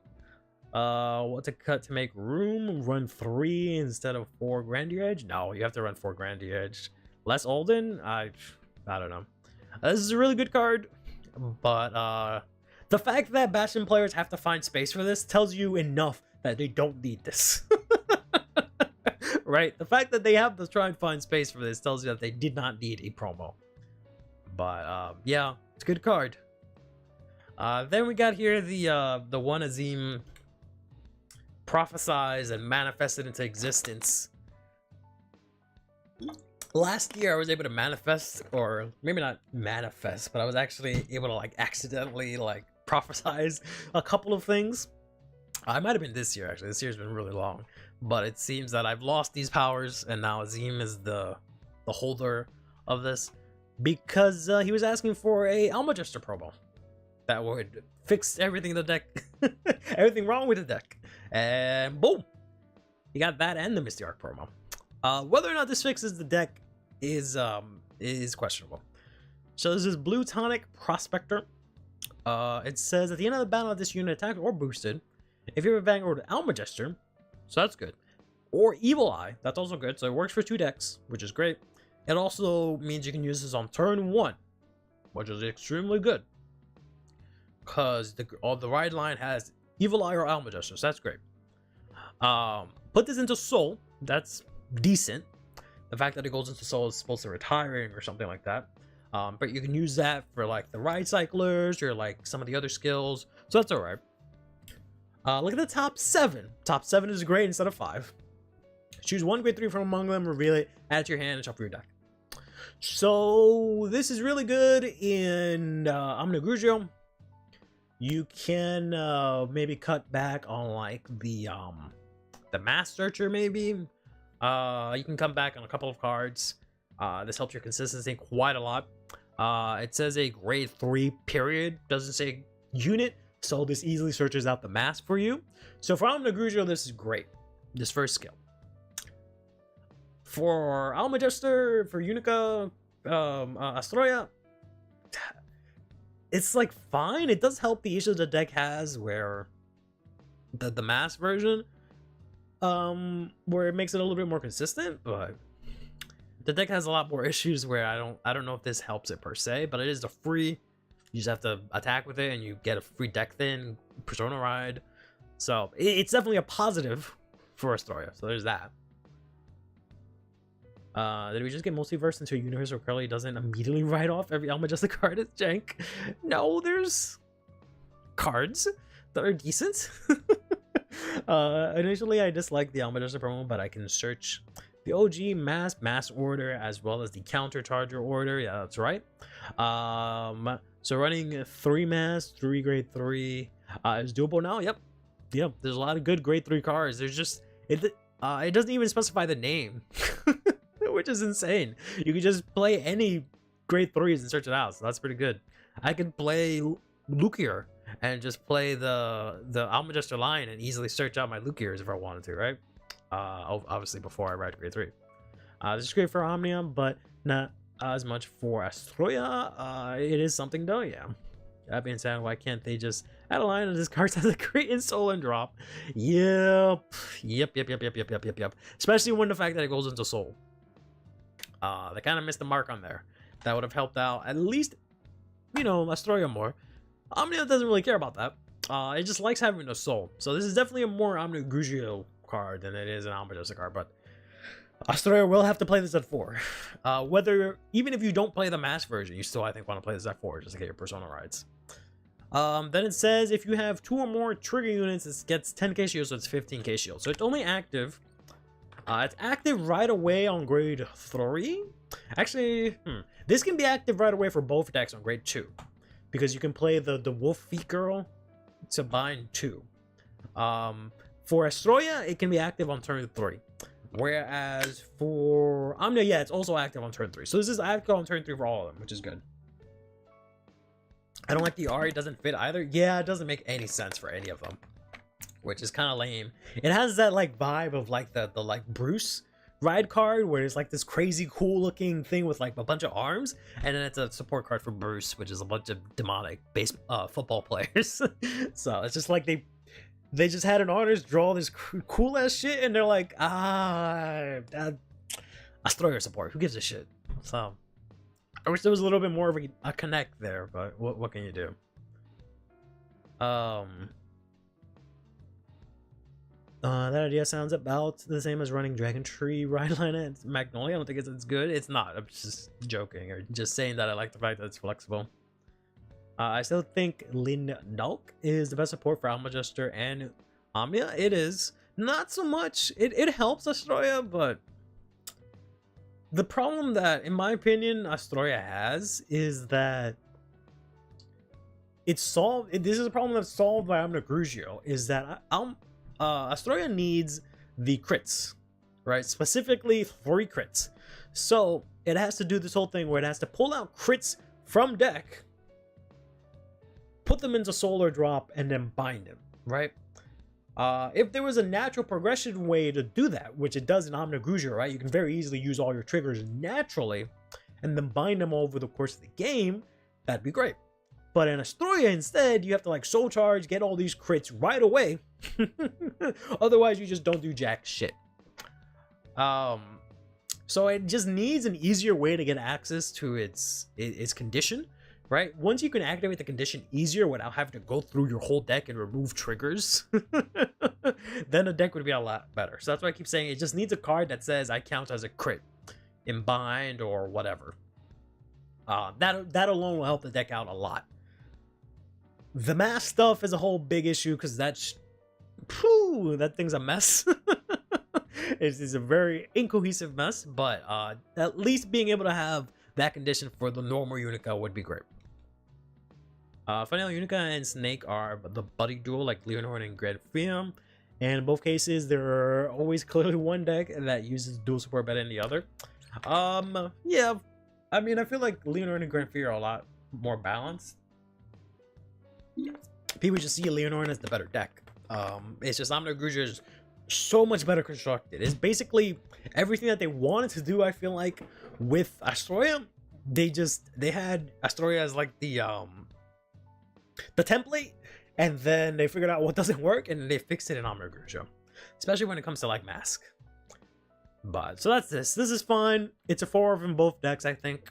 What to cut to make room? Run 3 instead of 4 Grandier Edge? No, you have to run 4 Grandier Edge. Less Olden? I don't know. This is a really good card, but the fact that Bastion players have to find space for this tells you enough that they don't need this. Right? The fact that they have to try and find space for this tells you that they did not need a promo. But yeah, it's a good card. Then we got here the one Azim prophesized and manifested into existence. Last year I was able to manifest, or maybe not manifest, but I was actually able to like accidentally like prophesize a couple of things. I might have been this year, actually. This year's been really long, but it seems that I've lost these powers and now Azim is the holder of this, because he was asking for a Almagester promo that would fix everything in the deck, everything wrong with the deck, and boom, you got that and the Misty Arc promo. Whether or not this fixes the deck is questionable. So there's this Blue Tonic Prospector. It says at the end of the battle, this unit attacked or boosted, if you have a Vanguard with Almagester, so that's good, or Evil Eye, that's also good. So it works for 2 decks, which is great. It also means you can use this on turn 1, which is extremely good, because the ride line has Evil Eye or Almagester, so that's great. Put this into Soul, that's decent. The fact that it goes into Soul is supposed to retiring or something like that. But you can use that for like the ride cyclers or like some of the other skills, so that's all right. Look at the top 7. Top 7 is great instead of 5. Choose 1 grade 3 from among them, reveal it, add it to your hand, and shuffle your deck. So this is really good in Omni Grugio. You can maybe cut back on like the Mass Searcher, maybe. You can come back on a couple of cards. This helps your consistency quite a lot. It says a grade 3 period, doesn't say unit, so this easily searches out the mass for you. So for Omni Grugio, this is great, this first skill. For Almagester, for Unica, Astroya, it's like fine. It does help the issue the deck has where the mass version, where it makes it a little bit more consistent, but the deck has a lot more issues where I don't know if this helps it per se, but it is the free. You just have to attack with it and you get a free deck thin, Persona Ride. So it's definitely a positive for Astroya. So there's that. Did we just get multiverse into a universe where Curly doesn't immediately write off every Almagester card as jank? No, there's cards that are decent. Initially I disliked the Almagester promo, but I can search the OG mass order as well as the counter charger order. Yeah, that's right. So running 3 mass, 3 grade 3 is doable now. Yep. There's a lot of good grade 3 cards. There's just it doesn't even specify the name, which is insane. You can just play any grade 3s and search it out. So that's pretty good. I could play Lukier and just play the Almagester line and easily search out my Lukiers if I wanted to, right? Obviously before I ride grade 3. This is great for Omnium, but not as much for Astroya. It is something though, yeah. That being said, why can't they just add a line of this card has a great in soul and drop? Yep. Especially when the fact that it goes into soul. They kind of missed the mark on there. That would have helped out at least, you know, Astroya more. Omnia doesn't really care about that. It just likes having a soul. So this is definitely a more Omni Grugio card than it is an Amadeus card, but Astroya will have to play this at 4. Even if you don't play the mass version, you still, I think, want to play this at 4 just to get your Persona rides. Then it says if you have 2 or more trigger units, it gets 10k shield, so it's 15k shield. So it's only active. It's active right away on grade 3. Actually, this can be active right away for both decks on grade 2, because you can play the Wolf Feet Girl to bind 2. For Astroya, it can be active on turn 3. Whereas for Omnia, yeah, it's also active on turn 3. So this is active on turn 3 for all of them, which is good. I don't like the R, it doesn't fit either. Yeah, it doesn't make any sense for any of them, which is kind of lame. It has that like vibe of like the like Bruce ride card, where it's like this crazy cool looking thing with like a bunch of arms, and then it's a support card for Bruce, which is a bunch of demonic football players. So it's just like they just had an artist draw this cool ass shit, and they're like, Astroya support, who gives a shit? So I wish there was a little bit more of a connect there, but what can you do? That idea sounds about the same as running Dragon Tree Ride Line at Magnolia. I don't think it's good. It's not. I'm just joking, or just saying that I like the fact that it's flexible. I still think Lin Nulk is the best support for Alma Jester and Omnia. It is. Not so much. It helps Astroya, but the problem that, in my opinion, Astroya has is that it's solved. This is a problem that's solved by Omnia Grugio, is that Astroya needs the crits, right? Specifically 3 crits. So it has to do this whole thing where it has to pull out crits from deck, put them into Solar Drop, and then bind them, right? If there was a natural progression way to do that, which it does in Omnia Grugio, right? You can very easily use all your triggers naturally and then bind them over the course of the game. That'd be great. But in Astroya, instead, you have to like soul charge, get all these crits right away. Otherwise, you just don't do jack shit. So it just needs an easier way to get access to its condition, right? Once you can activate the condition easier without having to go through your whole deck and remove triggers, then the deck would be a lot better. So that's why I keep saying it just needs a card that says I count as a crit in bind or whatever. That alone will help the deck out a lot. The mass stuff is a whole big issue because that thing's a mess. It's a very incohesive mess, but at least being able to have that condition for the normal Unica would be great. Finally, Unica and Snake are the buddy duel like Leuhan and Gredfium, and in both cases there are always clearly one deck that uses dual support better than the other. Yeah, I mean, I feel like Leuhan and Gredfium are a lot more balanced. People just see Leuhan as the better deck. It's just Omnia Grugio is so much better constructed. It's basically everything that they wanted to do. I feel like with Astroya, they had Astroya as like the template, and then they figured out what doesn't work, and they fixed it in Omnia Grugio, especially when it comes to like Mask. But so that's this. This is fine. It's a 4 in both decks, I think.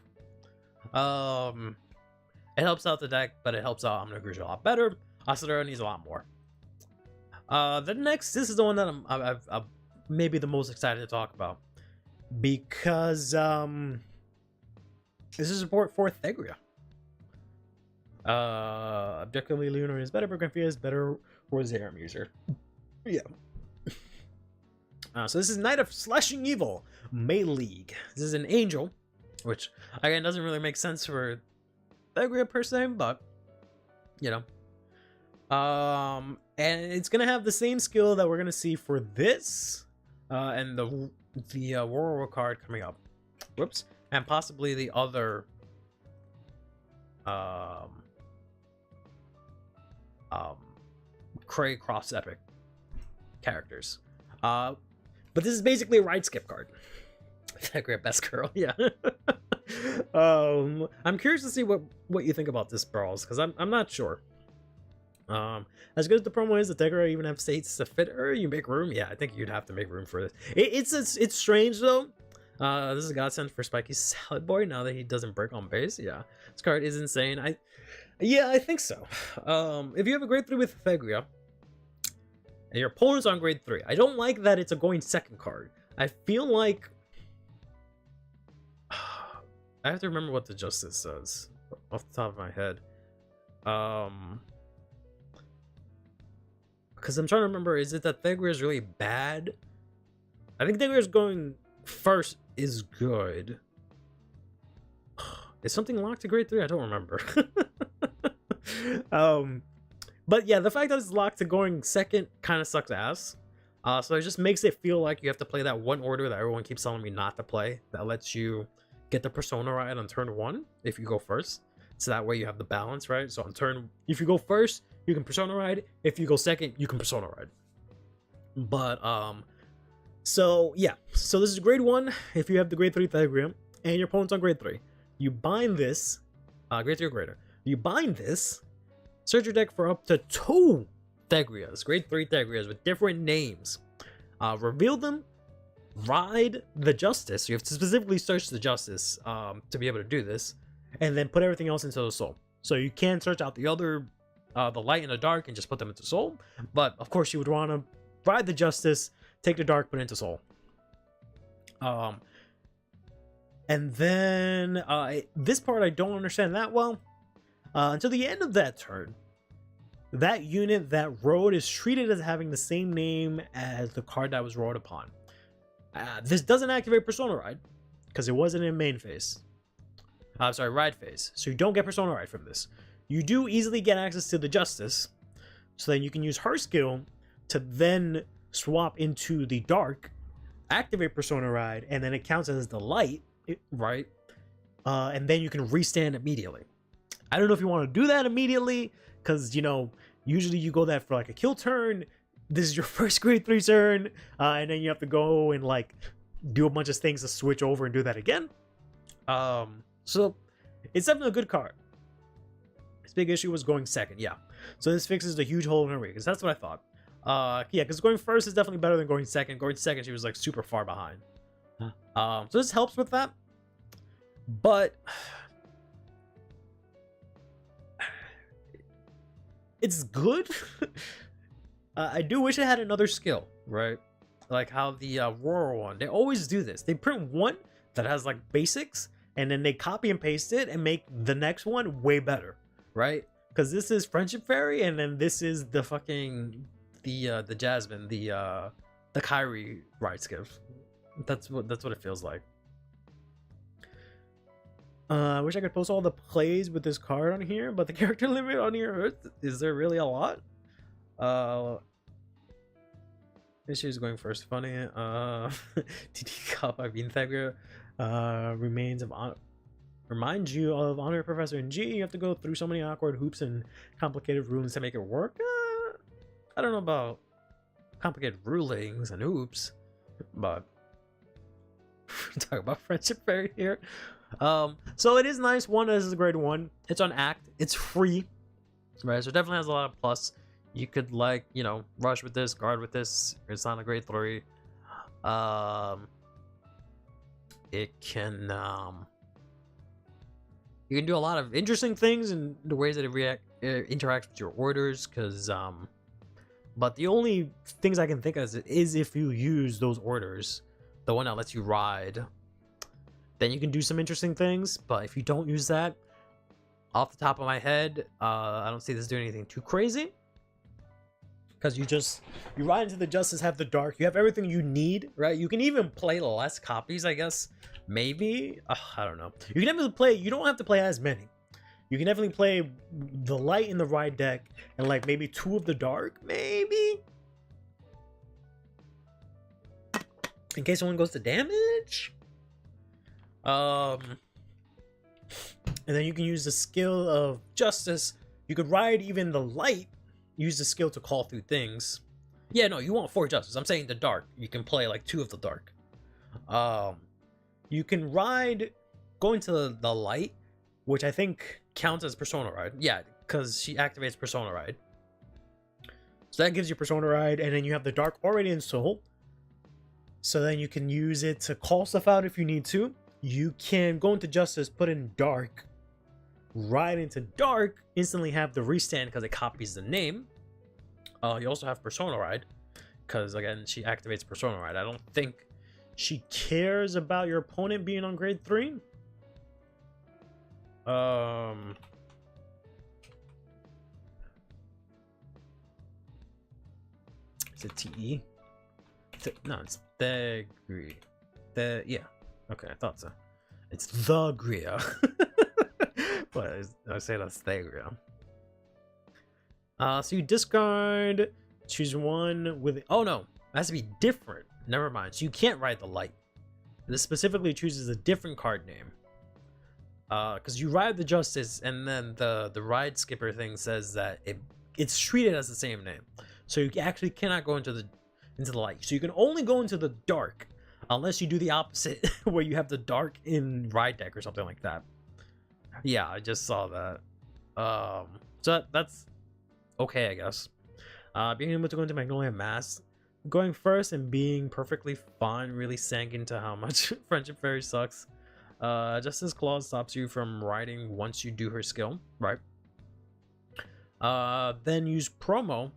It helps out the deck, but it helps out Omnia Grugio a lot better. Astroya needs a lot more. The next, this is the one that I'm maybe the most excited to talk about, because this is support for Thegria. Objectively, Leuhan is better, but Grenfia is better for Zerum user. Yeah. So this is Knight of Slashing Evil, May League. This is an angel, which again doesn't really make sense for Thegria per se, but you know. And it's gonna have the same skill that we're gonna see for this, and the Warrior card coming up. Whoops, and possibly the other Cray Cross Epic characters. But this is basically a ride skip card. Thegria best girl, yeah. I'm curious to see what you think about this, Brawls, because I'm not sure. As good as the promo is, the Thegria even have states to fit her. You make room, yeah. I think you'd have to make room for this. It's strange though. This is a godsend for Spiky Salad Boy now that he doesn't break on base. Yeah, this card is insane. I think so. If you have a grade 3 with Thegria, and your opponent's on grade 3. I don't like that it's a going second card. I feel like I have to remember what the justice says off the top of my head. Because I'm trying to remember, is it that Thagria is really bad? I think Thagria's going first is good. Is something locked to grade 3? I don't remember. But yeah, the fact that it's locked to going second kind of sucks ass. So it just makes it feel like you have to play that one order that everyone keeps telling me not to play. That lets you get the persona right on turn 1 if you go first. So that way you have the balance, right? So on turn, if you go first, you can persona ride. If you go second, you can persona ride. But so yeah, so this is grade 1 if you have the grade 3 Thagria and your opponent's on grade 3. You bind this, grade 3 or greater. You bind this, search your deck for up to 2 Thagrias, grade 3 Thagrias with different names. Reveal them, ride the Justice. You have to specifically search the Justice to be able to do this, and then put everything else into the Soul. So you can search out the other, the Light and the Dark, and just put them into Soul. But of course, you would want to ride the Justice, take the Dark, put it into Soul. And then this part I don't understand that well. Until the end of that turn, that unit that rode is treated as having the same name as the card that was rode upon. This doesn't activate Persona Ride because it wasn't in main phase. Sorry, ride phase. So you don't get Persona Ride from this. You do easily get access to the Justice, so then you can use her skill to then swap into the Dark, activate Persona Ride, and then it counts as the Light, right? And then you can restand immediately. I don't know if you want to do that immediately, because, you know, usually you go that for like a kill turn. This is your first grade 3 turn, and then you have to go and like do a bunch of things to switch over and do that again. So it's definitely a good card. His big issue was going second, yeah. So this fixes the huge hole in her because that's what I thought. Yeah, because going first is definitely better than going second. Going second, she was like super far behind. So this helps with that, but it's good. I do wish it had another skill, right? Like how the Aurora one, they always do this. They print one that has like basics, and then they copy and paste it and make the next one way better, right? Because this is Friendship Fairy, and then this is the fucking the Jasmine, the Kyrie ride skiff. That's what it feels like. I wish I could post all the plays with this card on here, but the character limit on here, is there really a lot? This is going first. Funny. TT Cup, I mean Thagria. Remains of honor. Reminds you of Honor Professor in G. You have to go through so many awkward hoops and complicated rulings to make it work. I don't know about complicated rulings and hoops, but talk about Friendship Fairy here. So it is nice. One, this is a grade 1. It's on Act. It's free, right? So it definitely has a lot of plus. You could, like, you know, rush with this, guard with this. It's on a grade 3. It can you can do a lot of interesting things in the ways that it interacts with your orders, because but the only things I can think of is if you use those orders, the one that lets you ride, then you can do some interesting things. But if you don't use that, off the top of my head, I don't see this doing anything too crazy, because you ride into the Justice, have the Dark, you have everything you need, right? You can even play less copies, I guess. Maybe, I don't know. You can definitely play. You don't have to play as many. You can definitely play the Light in the Ride deck and like maybe 2 of the Dark, maybe, in case someone goes to damage. And then you can use the skill of Justice. You could ride even the Light. Use the skill to call through things. Yeah, no, you want 4 Justice. I'm saying the Dark. You can play like 2 of the Dark. You can ride going to the Light, which I think counts as Persona Ride. Yeah, because she activates Persona Ride. So that gives you Persona Ride, and then you have the Dark already in Soul. So then you can use it to call stuff out if you need to. You can go into Justice, put in Dark, ride into Dark, instantly have the restand because it copies the name. You also have Persona Ride. because again, she activates Persona, right? I don't think she cares about your opponent being on grade 3. Is it TE? No, it's Thegria. Yeah. Okay, I thought so. It's the Gria. But I say that's Thegria. So you discard, choose one with. Oh no, it has to be different. Never mind. So you can't ride the light. This specifically chooses a different card name. Because you ride the Justice, and then the ride skipper thing says that it's treated as the same name. So you actually cannot go into the light. So you can only go into the dark unless you do the opposite, where you have the dark in ride deck or something like that. Yeah, I just saw that. So that's okay, I guess. Being able to go into Magnolia Mass, going first and being perfectly fine really sank into how much Friendship Fairy sucks. Justice Clause stops you from riding once you do her skill, right? Then use promo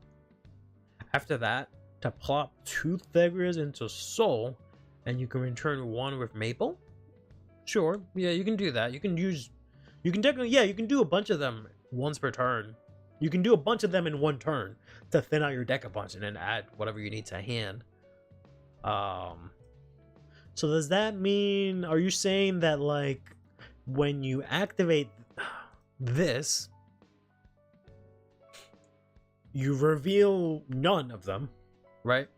after that to plop 2 Thegrias into Soul, and you can return 1 with Maple. Sure, yeah, you can do that. You can definitely, yeah, you can do a bunch of them once per turn. You can do a bunch of them in 1 turn to thin out your deck a bunch and then add whatever you need to hand. So does that mean, are you saying that like when you activate this, you reveal none of them, right?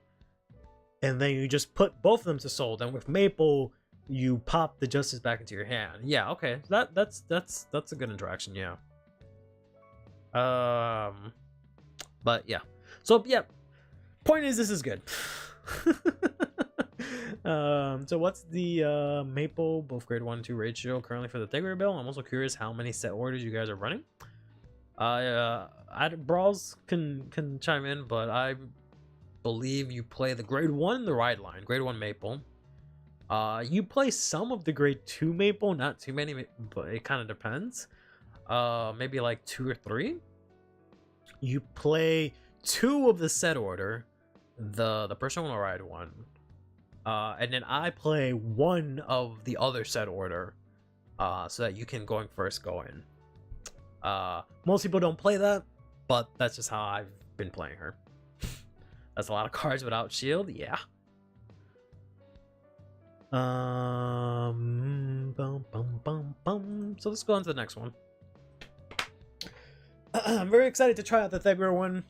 And then you just put both of them to Soul. Then with Maple, you pop the Justice back into your hand. Yeah, okay. That's a good interaction, yeah. But yeah. So yeah. Point is, this is good. So what's the Maple both grade 1 and 2 ratio currently for the Thegria bill? I'm also curious how many set orders you guys are running. Brawls can chime in, but I believe you play the grade 1 the ride line, grade 1 Maple. You play some of the grade 2 Maple, not too many, but it kind of depends. Maybe like 2 or 3. You play 2 of the set order, the Persona ride one. And then I play 1 of the other set order, so that you can going first go in. Most people don't play that, but that's just how I've been playing her. That's a lot of cards without shield, yeah. So let's go on to the next one. I'm very excited to try out the Thegria one.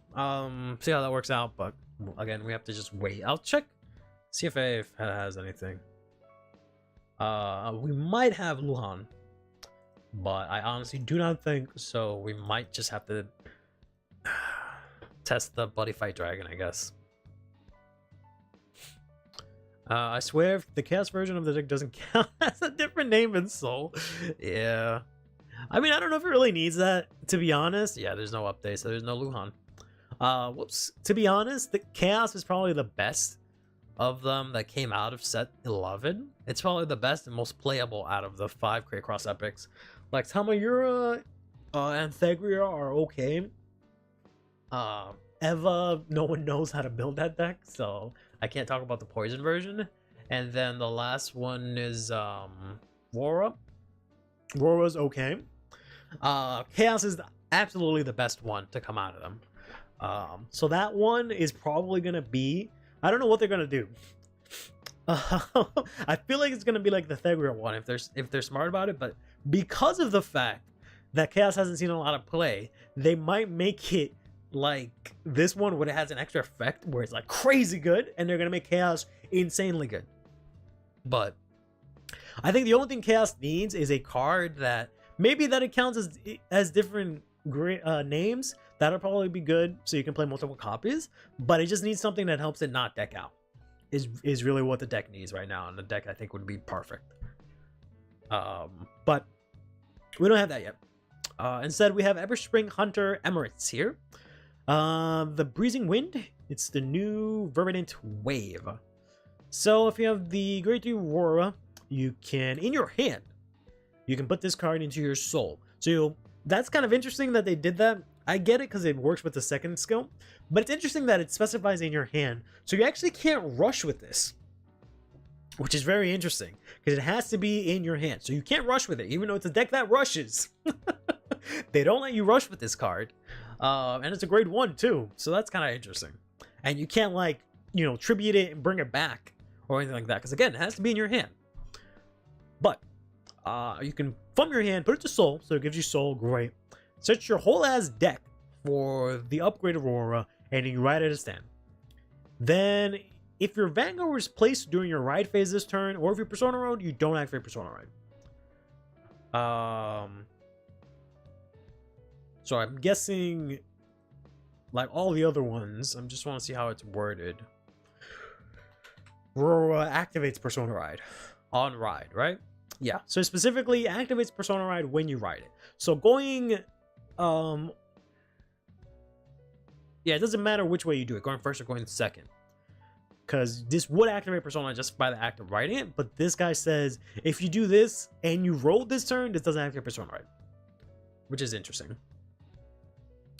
See how that works out, but again, we have to just wait. I'll check, see if it has anything. We might have Leuhan, but I honestly do not think so. We might just have to test the Bloody Fight Dragon, I guess. I swear if the Chaos version of the deck doesn't count as a different name in Soul. Yeah. I mean, I don't know if it really needs that, to be honest. Yeah, there's no update, so there's no Leuhan. Whoops. To be honest, the Chaos is probably the best of them that came out of set 11. It's probably the best and most playable out of the 5 Great Cross epics. Like Tamayura and Thegria are okay. Eva, no one knows how to build that deck, so I can't talk about the poison version. And then the last one is Wara. Wara's okay. Chaos is absolutely the best one to come out of them. So that one is probably gonna be, I don't know what they're gonna do. I feel like it's gonna be like the Thegria one if they're smart about it, but because of the fact that Chaos hasn't seen a lot of play, they might make it like this one where it has an extra effect where it's like crazy good, and they're gonna make Chaos insanely good. But I think the only thing Chaos needs is a card that maybe that it counts as different names. That'll probably be good, so you can play multiple copies. But it just needs something that helps it not deck out. Is really what the deck needs right now, and the deck I think would be perfect. But we don't have that yet. Instead, we have Everspring Hunter Emirates here. The Breezing Wind. It's the new Verminant Wave. So if you have the Grade 3 Aurora, you can, in your hand, you can put this card into your Soul. So that's kind of interesting that they did that. I get it because it works with the second skill, but it's interesting that it specifies in your hand, so you actually can't rush with this, which is very interesting because it has to be in your hand, so you can't rush with it, even though it's a deck that rushes. They don't let you rush with this card, and it's a grade 1 too, so that's kind of interesting. And you can't, like, you know, tribute it and bring it back or anything like that, because again, it has to be in your hand. But you can from your hand put it to soul, so it gives you soul. Great. Search your whole ass deck for the upgrade Aurora, and you ride it as stand. Then, if your Vanguard is placed during your ride phase this turn, or if you're Persona Road, you don't activate Persona Ride. So I'm guessing, like all the other ones, I just want to see how it's worded. Aurora activates Persona Ride on ride, right? Yeah. So specifically, activates Persona Ride when you ride it. So going, yeah, it doesn't matter which way you do it, going first or going second, because this would activate Persona just by the act of riding it. But this guy says if you do this and you roll this turn, this doesn't activate Persona Ride, which is interesting.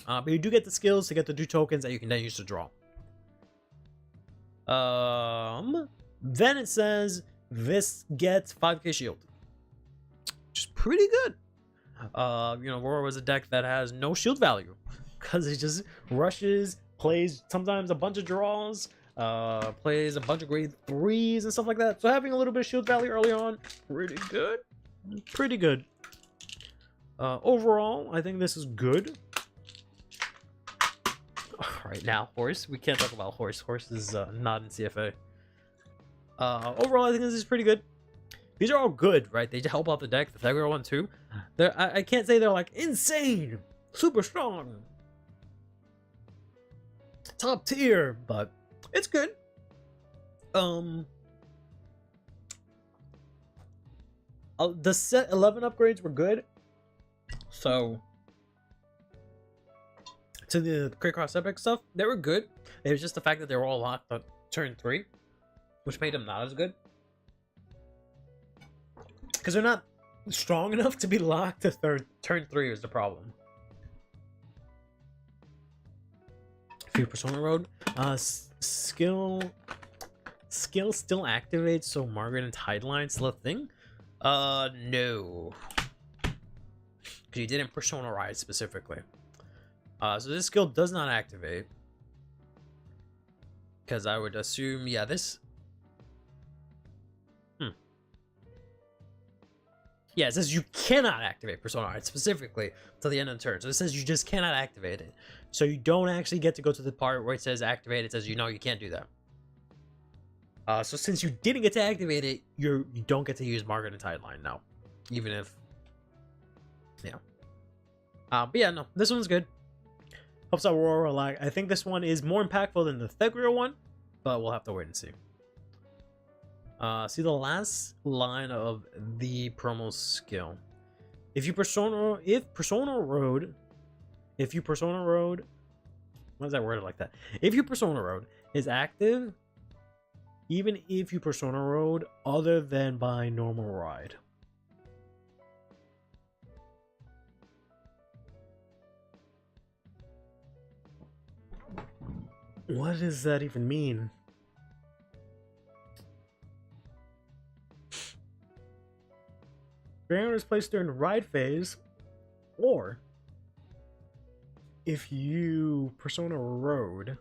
But you do get the skills to get the 2 tokens that you can then use to draw. Then it says this gets 5k shield, which is pretty good. You know, Aurora was a deck that has no shield value because it just rushes, plays sometimes a bunch of draws, plays a bunch of grade 3s and stuff like that. So having a little bit of shield value early on, pretty good. Pretty good. Overall, I think this is good. Right now, Horse. We can't talk about Horse. Horse is not in CFA. Overall, I think this is pretty good. These are all good, right? They help out the deck. The Thagro one too. I can't say they're like insane, super strong, top tier, but it's good. The set 11 upgrades were good. So to the Crit Cross Epic stuff, they were good. It was just the fact that they were all locked on turn 3, which made them not as good. Because they're not strong enough to be locked to turn 3 is the problem. For your Persona Road, skill still activates, so Margaret and Tideline still a thing? No. Because you didn't Persona Ride specifically. So this skill does not activate. Because I would assume, yeah, this... Yeah, it says you cannot activate Persona Ride specifically till the end of the turn. So it says you just cannot activate it. So you don't actually get to go to the part where it says activate. It says, you know, you can't do that. So since you didn't get to activate it, you don't get to use Margaret and Tideline now. Even if... Yeah. But yeah, no, this one's good. Helps out Aurora a lot. I think this one is more impactful than the Thegria one, but we'll have to wait and see. See the last line of the promo skill. If Persona Road, why is that worded like that? If your Persona Road is active, even if you Persona Road other than by normal ride. What does that even mean? Vanguard is placed during the ride phase, or if you Persona Road.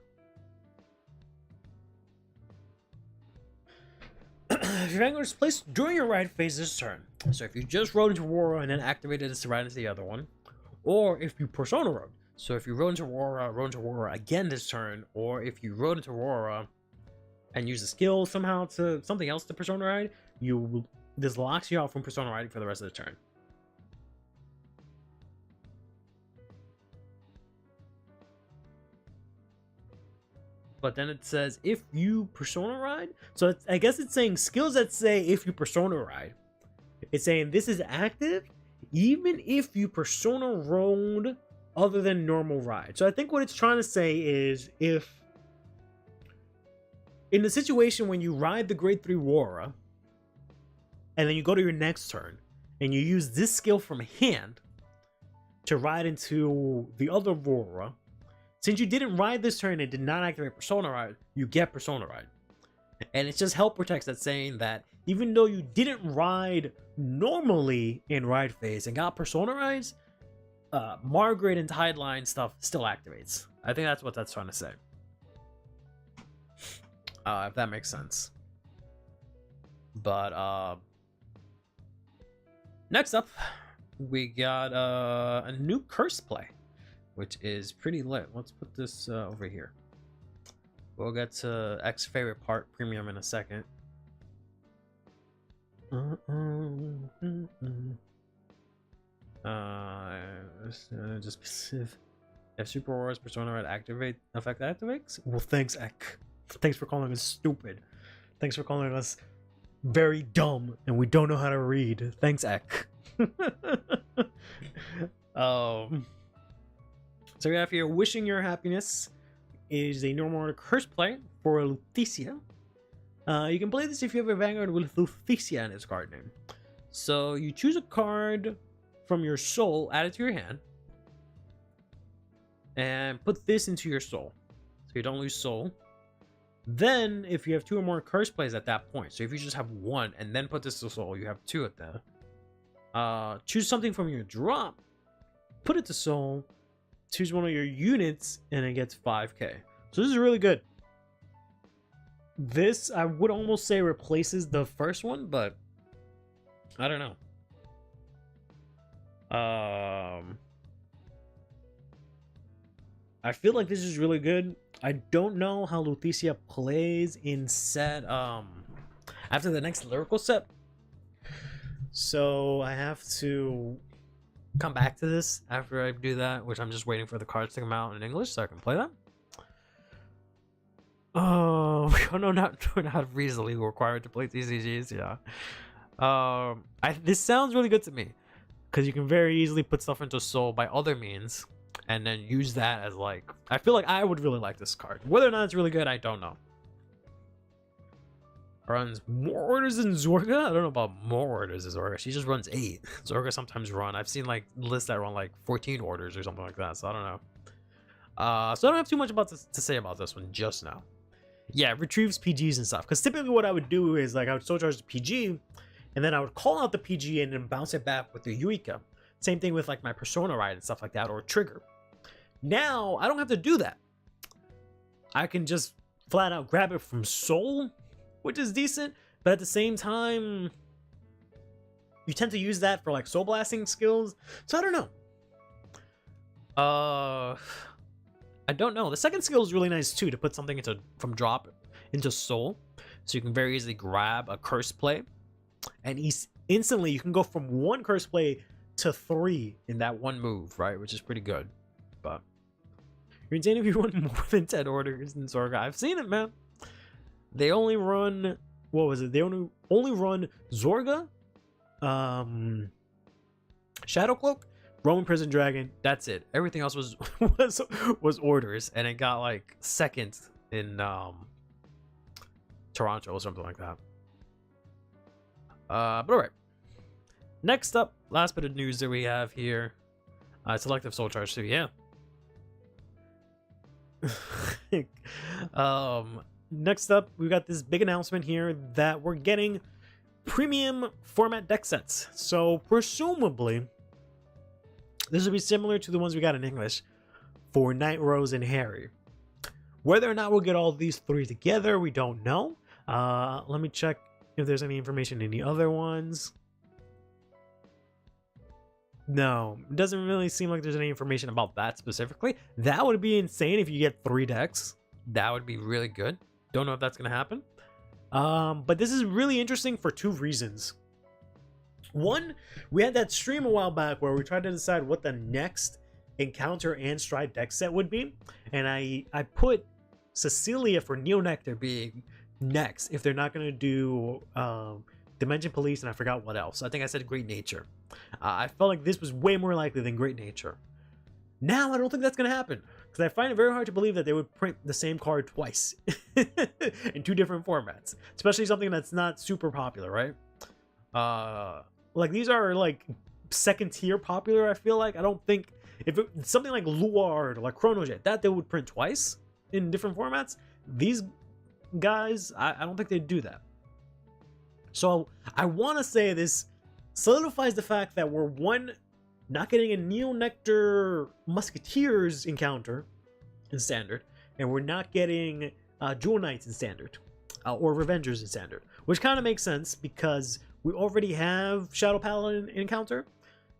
If your Vanguard is placed during your ride phase this turn, so if you just rode into Aurora and then activated it to ride into the other one, or if you Persona Road, so if you rode into Aurora again this turn, or if you rode into Aurora and use a skill somehow to something else to Persona Ride, this locks you out from Persona Riding for the rest of the turn. But then it says if you Persona Ride, so I guess it's saying skills that say if you Persona Ride. It's saying this is active even if you Persona Road other than normal ride. So I think what it's trying to say is if in the situation when you ride the grade 3 Aurora and then you go to your next turn and you use this skill from hand, to ride into the other Aurora. Since you didn't ride this turn and did not activate Persona Ride, you get Persona Ride. And it's just help protects that, saying that even though you didn't ride normally in ride phase and got Persona Rides, Margaret and Tideline stuff still activates. I think that's what that's trying to say. If that makes sense. But next up, we got a new curse play, which is pretty lit. Let's put this over here. We'll get to X's favorite part, premium, in a second. Just if Super Wars Persona Red effect activates. Well, thanks, Ek. Thanks for calling us stupid. Thanks for calling us very dumb, and we don't know how to read. Thanks, Ek. So we have here, Wishing Your Happiness is a normal order curse play for Leuhan. You can play this if you have a Vanguard with Leuhan in its card name. So you choose a card from your soul, add it to your hand, and put this into your soul, so you don't lose soul. Then, if you have 2 or more curse plays at that point, so if you just have 1 and then put this to soul, you have 2 at that. Choose something from your drop, put it to soul, choose one of your units, and it gets 5k. So this is really good. This, I would almost say, replaces the first one, but I don't know. I feel like this is really good. I don't know how Leuhan plays in set after the next lyrical set, so I have to come back to this after I do that, which I'm just waiting for the cards to come out in English so I can play them. Oh, no, we're not reasonably required to play TCGs. Yeah. This sounds really good to me, because you can very easily put stuff into soul by other means and then use that as, like, I feel like I would really like this card. Whether or not it's really good, I don't know. Runs more orders than Zorga? I don't know about more orders than Zorga. She just runs 8. Zorga sometimes run. I've seen like lists that run like 14 orders or something like that, so I don't know. So I don't have too much about this to say about this one just now. Yeah, it retrieves PGs and stuff. Because typically what I would do is, like, I would soul charge the PG, and then I would call out the PG and then bounce it back with the Eureka. Same thing with like my Persona Ride and stuff like that, or Trigger. Now I don't have to do that. I can just flat out grab it from soul, which is decent, but at the same time, you tend to use that for like soul blasting skills. So I don't know. I don't know. The second skill is really nice too, to put something from drop into soul, so you can very easily grab a curse play, and instantly you can go from 1 curse play to 3 in that one move, right? Which is pretty good. But you're insane if you run more than 10 orders in Zorga. I've seen it, man. They only run, what was it? They only run Zorga, Shadowcloak, Roman Prison Dragon. That's it. Everything else was orders, and it got like 2nd in Toronto or something like that. But all right. Next up, last bit of news that we have here, selective soul charge too. Yeah. Next up, we got this big announcement here that we're getting premium format deck sets. So presumably, this will be similar to the ones we got in English for Night Rose and Harry. Whether or not we'll get all these 3 together, we don't know. Let me check if there's any information in the other ones. No, it doesn't really seem like there's any information about that specifically. That would be insane if you get 3 decks. That would be really good. Don't know if that's going to happen. But this is really interesting for 2 reasons. One, we had that stream a while back where we tried to decide what the next Encounter and Stride deck set would be. And I put Cecilia for Neo Nectar being next if they're not going to do Dimension Police, and I forgot what else. I think I said Great Nature. I felt like this was way more likely than Great Nature. Now I don't think that's going to happen, because I find it very hard to believe that they would print the same card twice in 2 different formats, especially something that's not super popular, right? Like, these are like second tier popular. I feel like I don't think if it's something like Leuhan or like Chronojet that they would print twice in different formats. These guys, I don't think they'd do that. So I want to say this solidifies the fact that we're not getting a Neo-Nectar Musketeers encounter in Standard, and we're not getting Jewel Knights in Standard, or Revengers in Standard, which kind of makes sense because we already have Shadow Paladin encounter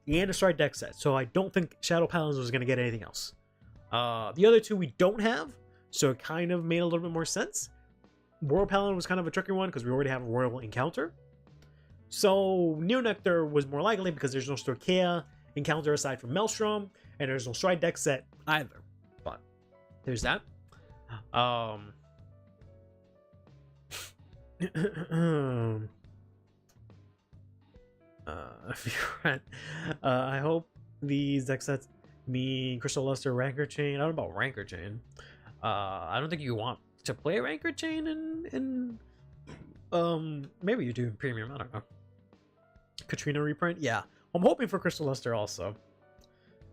and a Stride deck set, so I don't think Shadow Paladin was going to get anything else. The other two we don't have, so it kind of made a little bit more sense. Royal Paladin was kind of a tricky one because we already have a Royal encounter. So Neo-Nectar was more likely because there's no Storkea encounter aside from Maelstrom, and there's no Stride deck set either. But there's that. I hope these deck sets mean Crystal Luster, Rancor Chain. I don't know about Rancor Chain. I don't think you want to play Rancor Chain in maybe you do in Premium. I don't know. Katrina reprint. Yeah, I'm hoping for Crystal Luster also.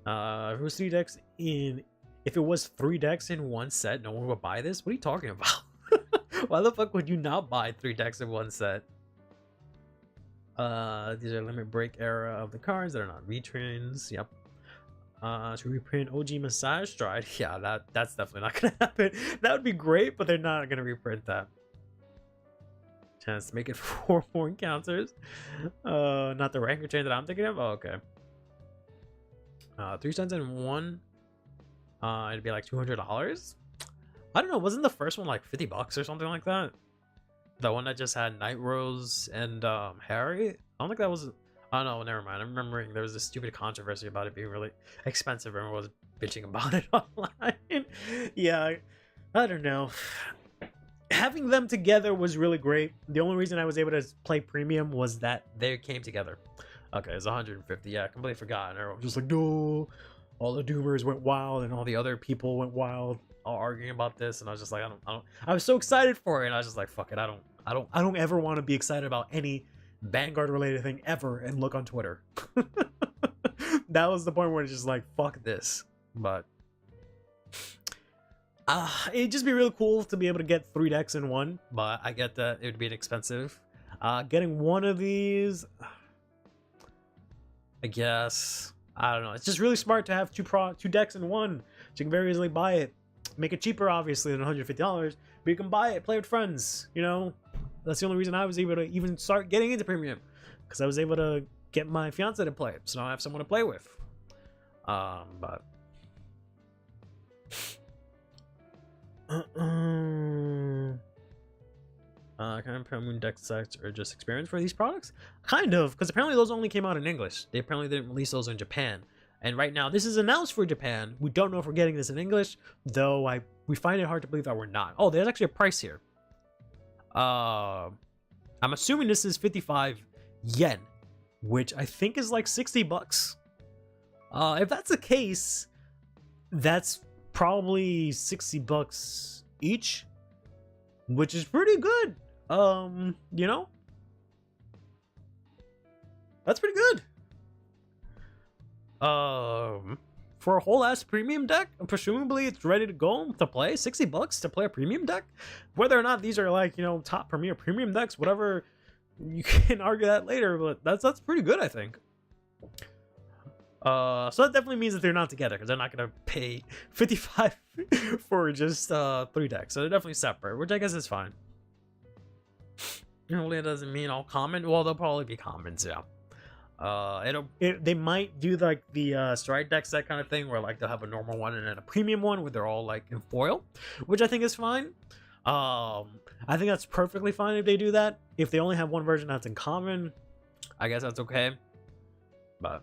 If it was 3 decks in, if it was 3 decks in one set, no one would buy this. What are you talking about? Why the fuck would you not buy 3 decks in one set? These are limit break era of the cards that are not retrains. Yep. To reprint OG Massage Stride. Yeah, that's definitely not gonna happen. That would be great, but they're not gonna reprint that. Chance to make it 4 more encounters. Not the Rancor Chain that I'm thinking of. Oh, okay. 3 cents in 1. It'd be like $200. I don't know. Wasn't the first one like $50 or something like that? The one that just had Night Rose and Harry. I don't think that was. Oh no, never mind. I'm remembering there was this stupid controversy about it being really expensive. Everyone was bitching about it online. Yeah, I don't know. Having them together was really great. The only reason I was able to play Premium was that they came together. Okay, it's 150. Yeah, I completely forgot. And everyone was just like, no. All the Doomers went wild, and all the other people went wild, all arguing about this. And I was just like, I don't. I was so excited for it, and I was just like, fuck it. I don't ever want to be excited about any Vanguard related thing ever and look on Twitter. That was the point where it's just like, fuck this. But it'd just be really cool to be able to get 3 decks in one, but I get that it would be expensive. Getting one of these, I guess, I don't know. It's just really smart to have 2 decks in one. So you can very easily buy it, make it cheaper, obviously, than $150, but you can buy it, play with friends. You know, that's the only reason I was able to even start getting into Premium, because I was able to get my fiance to play, so now I have someone to play with. But. Kind of Premium deck sets or just experience for these products? Kind of, because apparently those only came out in English. They apparently didn't release those in Japan. And right now, this is announced for Japan. We don't know if we're getting this in English, though we find it hard to believe that we're not. Oh, there's actually a price here. I'm assuming this is 55 yen, which I think is like $60. If that's the case, that's probably $60 each, which is pretty good. You know, that's pretty good. For a whole ass premium deck, presumably it's ready to go to play. $60 to play a premium deck. Whether or not these are like, you know, top premier premium decks, whatever, you can argue that later, but that's pretty good, I think. So that definitely means that they're not together, because they're not gonna pay 55 for just 3 decks. So they're definitely separate, which I guess is fine. It doesn't mean all common. Well, they'll probably be commons, yeah. They might do like the Stride deck set kind of thing, where like they'll have a normal one and then a premium one where they're all like in foil, which I think is fine. I think that's perfectly fine if they do that. If they only have one version that's in common, I guess that's okay. But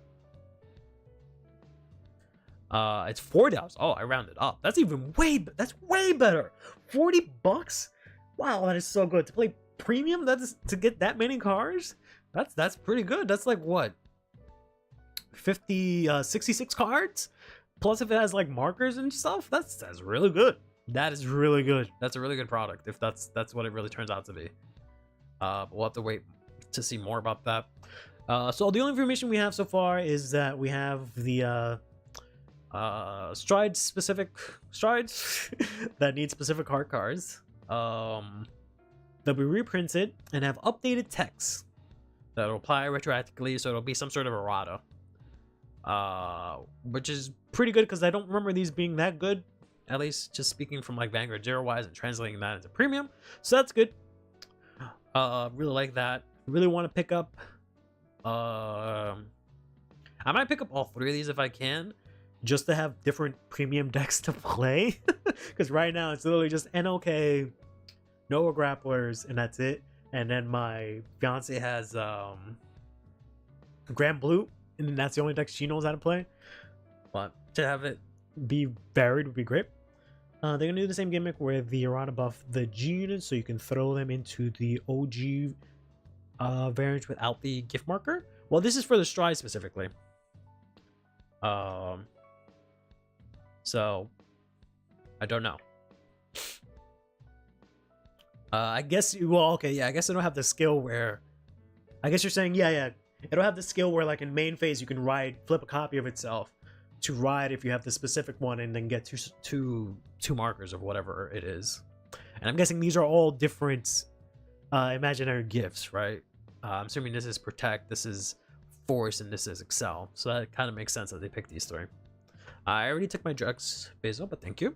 it's $4. Oh, I rounded up. That's even that's way better. $40. Wow, that is so good to play premium. That's to get that many cards. That's pretty good. That's like what, 66 cards, plus if it has like markers and stuff. That's really good. That is really good. That's a really good product if that's what it really turns out to be. We'll have to wait to see more about that. So the only information we have so far is that we have the strides that need specific heart cards. They'll be reprinted and have updated text that'll apply retroactively, so it'll be some sort of errata. Which is pretty good because I don't remember these being that good, at least just speaking from like Vanguard 0 wise and translating that into premium. So that's good. Really like that. Really want to pick up. I might pick up all 3 of these if I can, just to have different premium decks to play. Because right now it's literally just NOK, no grapplers, and that's it. And then my fiance has Grand Blue, and that's the only deck she knows how to play. But to have it be varied would be great. They're gonna do the same gimmick where the errata buff the G units, so you can throw them into the OG variant without the gift marker. Well, this is for the stride specifically. So I don't know. I guess, well, okay, yeah, I guess I don't have the skill where, I guess you're saying, yeah, it'll have the skill where, like, in main phase, you can flip a copy of itself to ride if you have the specific one, and then get two markers of whatever it is. And I'm guessing these are all different imaginary gifts, right? I'm assuming this is Protect, this is Force, and this is Excel. So that kind of makes sense that they picked these 3. I already took my drugs, Basil, but thank you.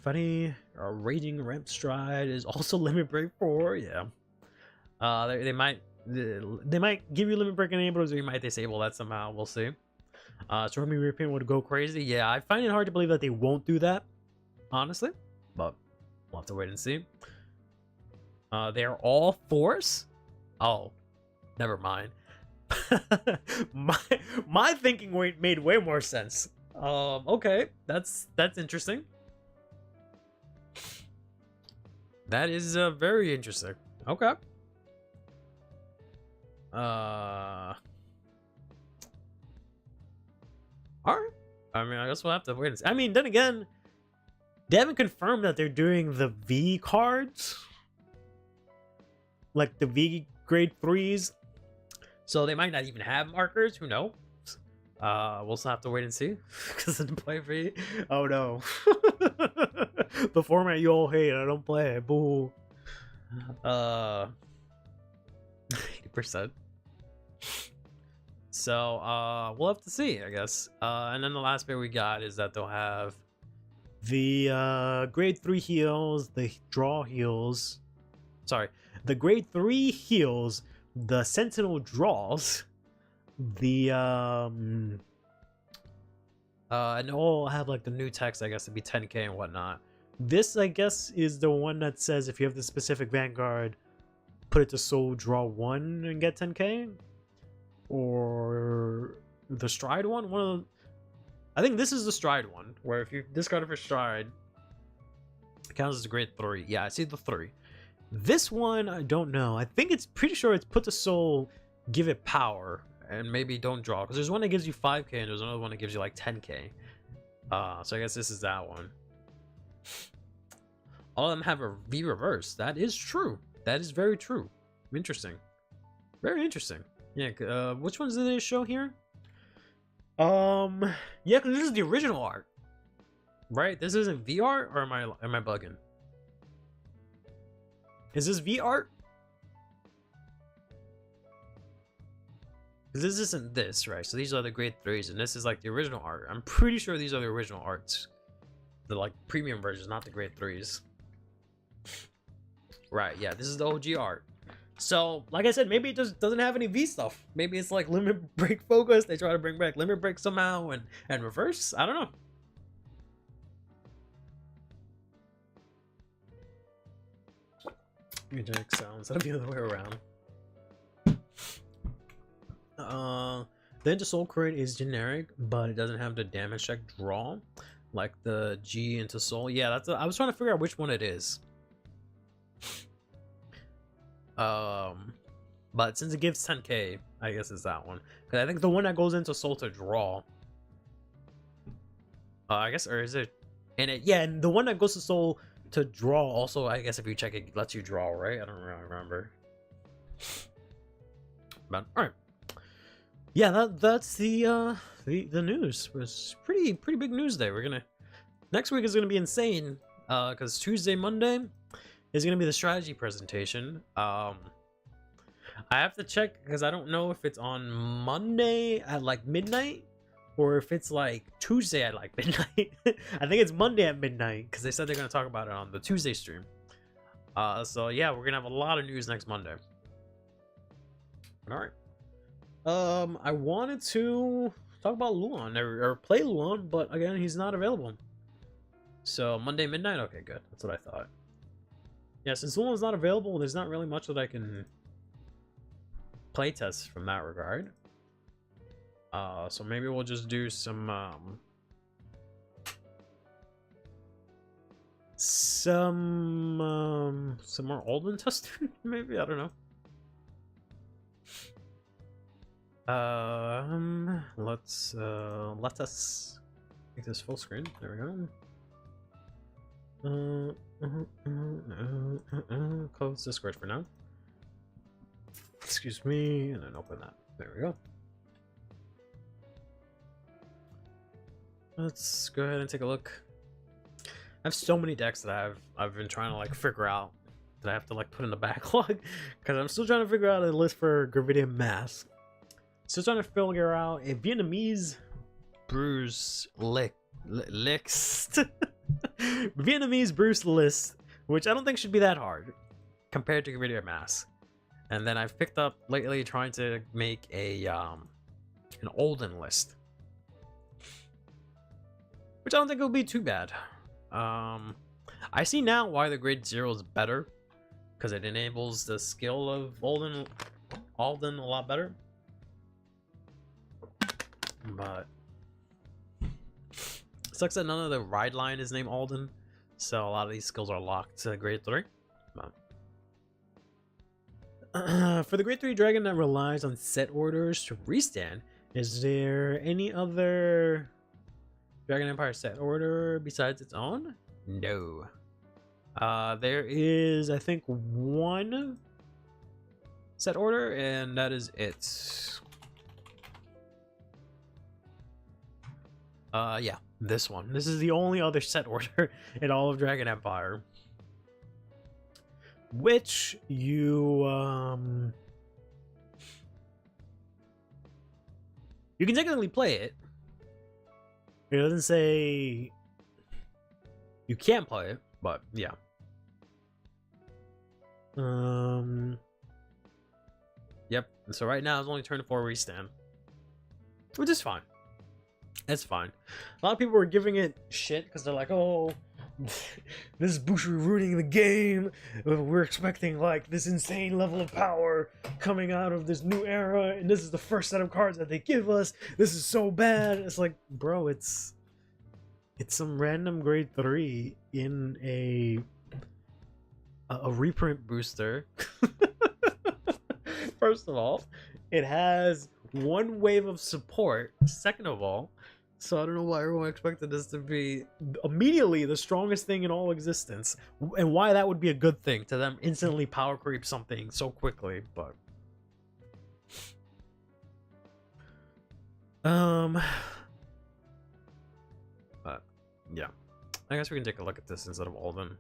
Funny, Raging Ramp Stride is also Limit Break 4, yeah. They might give you Limit Break enablers, or you might disable that somehow, we'll see. Stormy Repaint would go crazy, yeah, I find it hard to believe that they won't do that, honestly, but we'll have to wait and see. They are all Force? Oh, never mind. my thinking made way more sense. Okay, that's interesting. That is very interesting. Okay. All right. I mean, I guess we'll have to wait and see. I mean, then again, they haven't confirmed that they're doing the V cards, like the V grade 3s. So they might not even have markers. Who knows? We'll still have to wait and see. Because of the play V. Oh no. The format you all hate. I don't play it. Boo. 80%. So we'll have to see, I guess. And then the last bit we got is that they'll have the grade 3 heals, the draw heals. Sorry, the grade 3 heals, the sentinel draws, the and all have like the new text, I guess, to be 10k and whatnot. This, I guess, is the one that says if you have the specific Vanguard, put it to soul, draw 1 and get 10k, or the stride one. One of the, I think this is the stride one, where if you discard it for stride, it counts as a grade 3. Yeah, I see the 3. This one, I don't know. I think it's pretty sure it's put to soul, give it power, and maybe don't draw. Because there's one that gives you 5k and there's another one that gives you like 10k. So I guess this is that one. All of them have a V reverse. That is true. That is very true. Interesting. Very interesting. Yeah, which ones did they show here? Yeah, because this is the original art. Right? This isn't V art, or am I bugging? Is this V art? Because this isn't this, right? So these are the grade 3s, and this is like the original art. I'm pretty sure these are the original arts. The like premium versions, not the grade 3s. Right, yeah, this is the OG art. So, like I said, maybe it just doesn't have any V stuff. Maybe it's like Limit Break focus. They try to bring back Limit Break somehow and reverse. I don't know. Generic sounds. That'll be the other way around. The Into Soul crit is generic, but it doesn't have the damage check draw like the G Into Soul. Yeah, that's. I was trying to figure out which one it is. But since it gives 10k, I guess it's that one. Because I think the one that goes into Soul to draw. I guess, or is it? And it, yeah, and the one that goes to Soul to draw. Also, I guess if you check it lets you draw, right? I don't really remember. But all right, yeah, that's the news. It was pretty big news day. We're gonna next week is gonna be insane. Because Tuesday, Monday is gonna be the strategy presentation. I have to check because I don't know if it's on Monday at like midnight or if it's like Tuesday at like midnight. I think it's Monday at midnight because they said they're gonna talk about it on the Tuesday stream. So yeah, we're gonna have a lot of news next Monday. All right. I wanted to talk about Leuhan or play Leuhan, but again, he's not available. So Monday midnight. Okay, good. That's what I thought. Yeah, since Leuhan's not available, there's not really much that I can play test from that regard. So maybe we'll just do some more Alden testing. Maybe, I don't know. Let us make this full screen. There we go. Close Discord for now. Excuse me, and then open that. There we go. Let's go ahead and take a look. I have so many decks that I've been trying to like figure out that I have to like put in the backlog because I'm still trying to figure out a list for Gravidian Mask. Still trying to figure out a Vietnamese Bruce list. Vietnamese Bruce list, which I don't think should be that hard compared to Gravidian Mask. And then I've picked up lately trying to make a an Olden list, which I don't think will be too bad. I see now why the grade 0 is better, because it enables the skill of Alden a lot better. But sucks that none of the ride line is named Alden, so a lot of these skills are locked to grade 3. For the grade 3 dragon that relies on set orders to restand, is there any other Dragon Empire set order besides its own? No. There is, I think, one set order, and that is it. Yeah, this one. This is the only other set order in all of Dragon Empire. Which you can technically play it. It doesn't say you can't play it, but yeah. Yep. So right now it's only turn 4 restand, which is fine. It's fine. A lot of people were giving it shit because they're like, "Oh, this is Bushu ruining the game. We're expecting like this insane level of power coming out of this new era, and this is the first set of cards that they give us. This is so bad." It's like, bro, it's some random grade 3 in a reprint booster. First of all, it has one wave of support. Second of all, so I don't know why everyone expected this to be immediately the strongest thing in all existence, and why that would be a good thing to them instantly power creep something so quickly. But yeah, I guess we can take a look at this instead of Alden.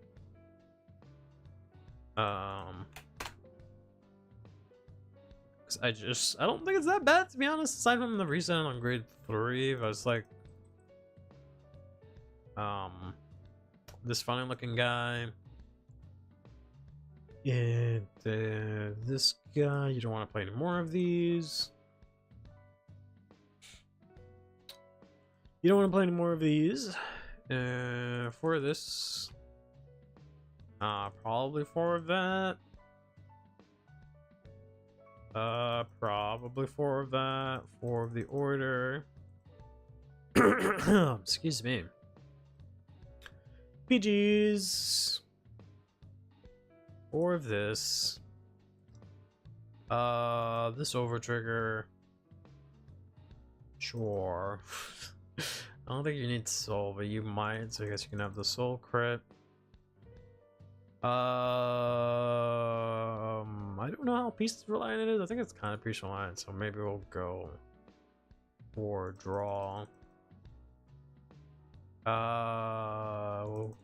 I don't think it's that bad, to be honest, aside from the reset on grade 3. I was like, this funny looking guy, and this guy, you don't want to play any more of these. You don't want to play any more of these. For this, probably 4 of that. Probably 4 of that, 4 of the order. Excuse me. PGs. 4 of this. This over trigger. Sure. I don't think you need soul, but you might, so I guess you can have the soul crit. I don't know how peace reliant it is. I think it's kind of peace reliant, so maybe we'll go for draw. We'll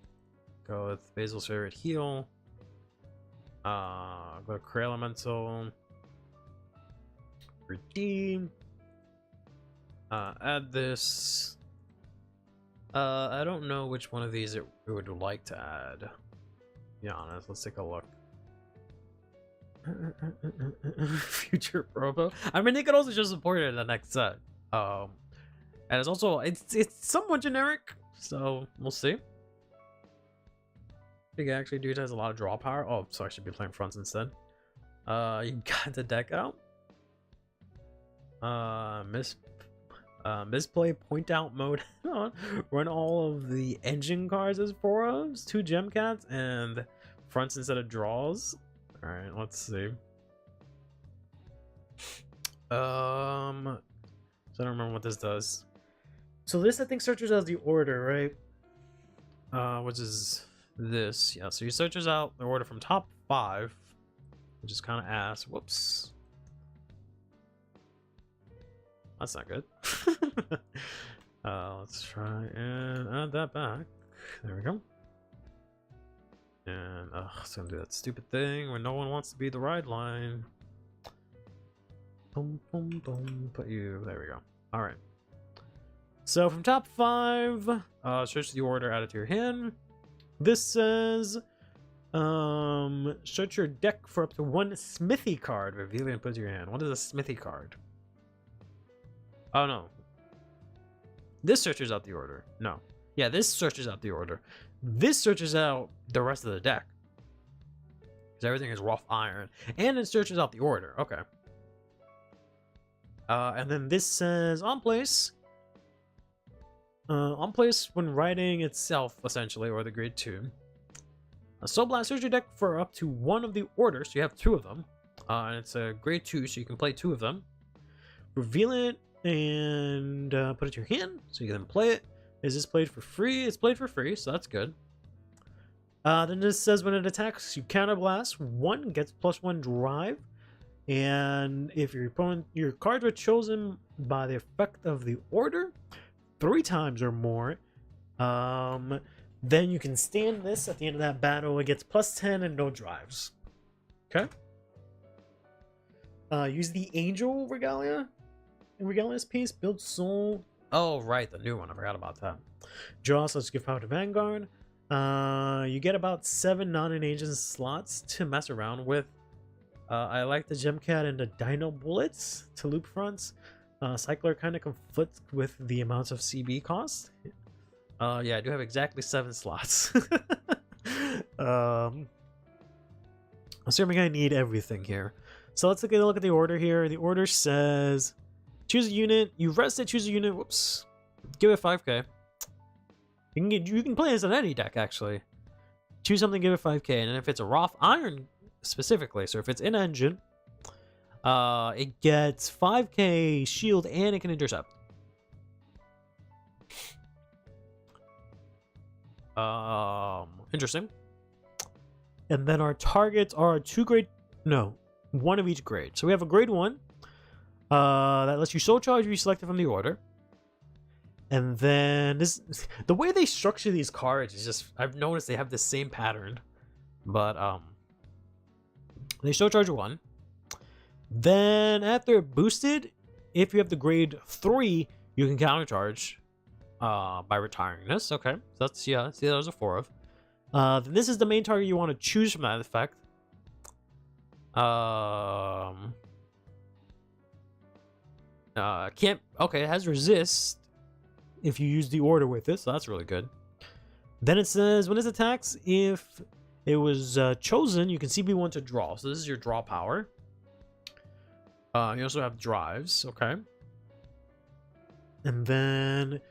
go with Basil's favorite heal. Go to Cray Elemental. Redeem. Add this. I don't know which one of these it would like to add. To be honest, let's take a look. Future Provo. I mean, they could also just support it in the next set. And it's also it's somewhat generic, so we'll see. I think actually dude has a lot of draw power. Oh, so I should be playing fronts instead. You got the deck out. Misplay point out mode. Run all of the engine cards as 4-ofs, 2 gem cats, and fronts instead of draws. All right, let's see. So I don't remember what this does. So this I think searches out the order, right? Which is this. Yeah, so he searches out the order from top 5, which is kind of ass. Whoops. That's not good. Let's try and add that back. There we go. And it's gonna do that stupid thing where no one wants to be the ride line. Boom, boom, boom. Put you. There we go. All right. So from top 5, search the order, add it to your hand. This says, search your deck for up to 1 smithy card. Reveal it and put it to your hand. What is a smithy card? Oh no. This searches out the order. No. Yeah, this searches out the order. This searches out the rest of the deck. Because everything is rough iron. And it searches out the order. Okay. And then this says on place. On place when writing itself, essentially, or the grade 2. Soul Blast, search your deck for up to 1 of the orders. So you have 2 of them. And it's a grade 2, so you can play 2 of them. Reveal it and put it to your hand, so you can then play it. Is this played for free? It's played for free, so that's good. Then this says when it attacks, you counterblast. 1 gets +1 drive, and if your cards were chosen by the effect of the order 3 times or more, then you can stand this at the end of that battle. It gets +10 and no drives. Okay. Use the Angel Regalia. Regalia's piece, build soul. Oh, right, the new one. I forgot about that. Draw, so let's give power to Vanguard. You get about 7 non-agent slots to mess around with. I like the Gem Cat and the Dino Bullets to loop fronts. Cycler kind of conflicts with the amounts of CB cost. Yeah, I do have exactly 7 slots. Assuming I need everything here. So let's take a look at the order here. The order says choose a unit. You rest it, choose a unit. Whoops. Give it 5k. You can play this on any deck, actually. Choose something, give it 5k. And then if it's a Roth Iron specifically, so if it's in engine, it gets 5k shield and it can intercept. Interesting. And then our targets are 1 of each grade. So we have a grade 1 that lets you soul charge, be selected from the order. And then the way they structure these cards is just, I've noticed they have the same pattern, but they soul charge 1. Then after boosted, if you have the grade 3, you can countercharge by retiring this. Okay, so that's, yeah, see, those are 4 of. Then this is the main target you want to choose from that effect. Okay, it has resist if you use the order with it, so that's really good. Then it says when this attacks, if it was chosen, you can CB1 to draw. So this is your draw power. You also have drives, okay. And then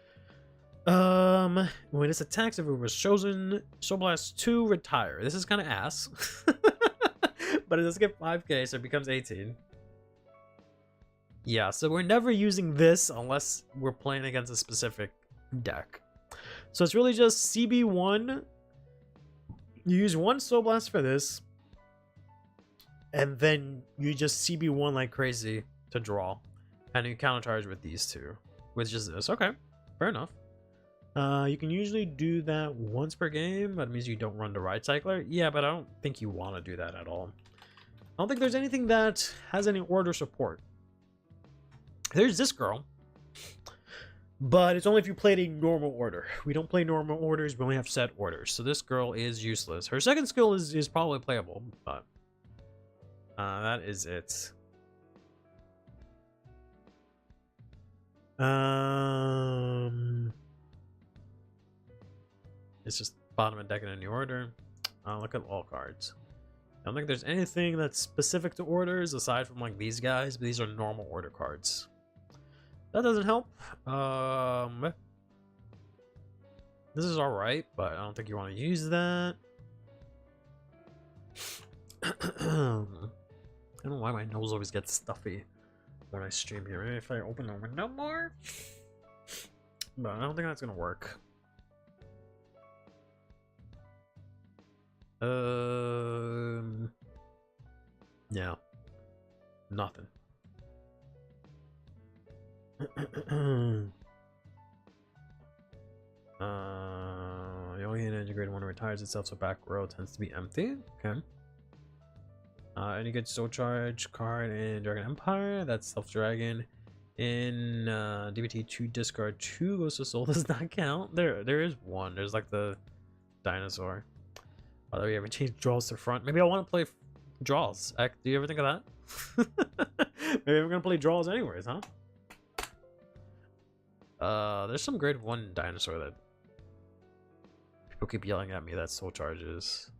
when this attacks, if it was chosen, Soul Blast 2, retire. This is kind of ass. But it does get 5k, so it becomes 18. Yeah, so we're never using this unless we're playing against a specific deck. So it's really just CB1 You use one Soul Blast for this, and then you just CB1 like crazy to draw, and you countercharge with these two, which is this. Okay, fair enough. You can usually do that once per game. That means you don't run the Ride Cycler. Yeah, but I don't think you want to do that at all. I don't think there's anything that has any order support. There's this girl, but it's only if you played a normal order. We don't play normal orders, we only have set orders. So this girl is useless. Her second skill is probably playable, but that is it. It's just bottom of deck in any order. Look at all cards. I don't think there's anything that's specific to orders aside from like these guys, but these are normal order cards. That doesn't help. This is alright, but I don't think you want to use that. I don't know why my nose always gets stuffy when I stream here. Maybe if I open the window more? But I don't think that's gonna work. Yeah. Nothing. The only integrated one retires itself, so back row tends to be empty. Okay. Any good soul charge card in Dragon Empire? That's Self Dragon. In DBT 2 discard 2 goes to soul does not count. There is one. There's like the dinosaur. Although we haven't changed draws to front. Maybe I want to play draws. Do you ever think of that? Maybe I'm gonna play draws anyways, huh? There's some grade 1 dinosaur that people keep yelling at me that soul charges.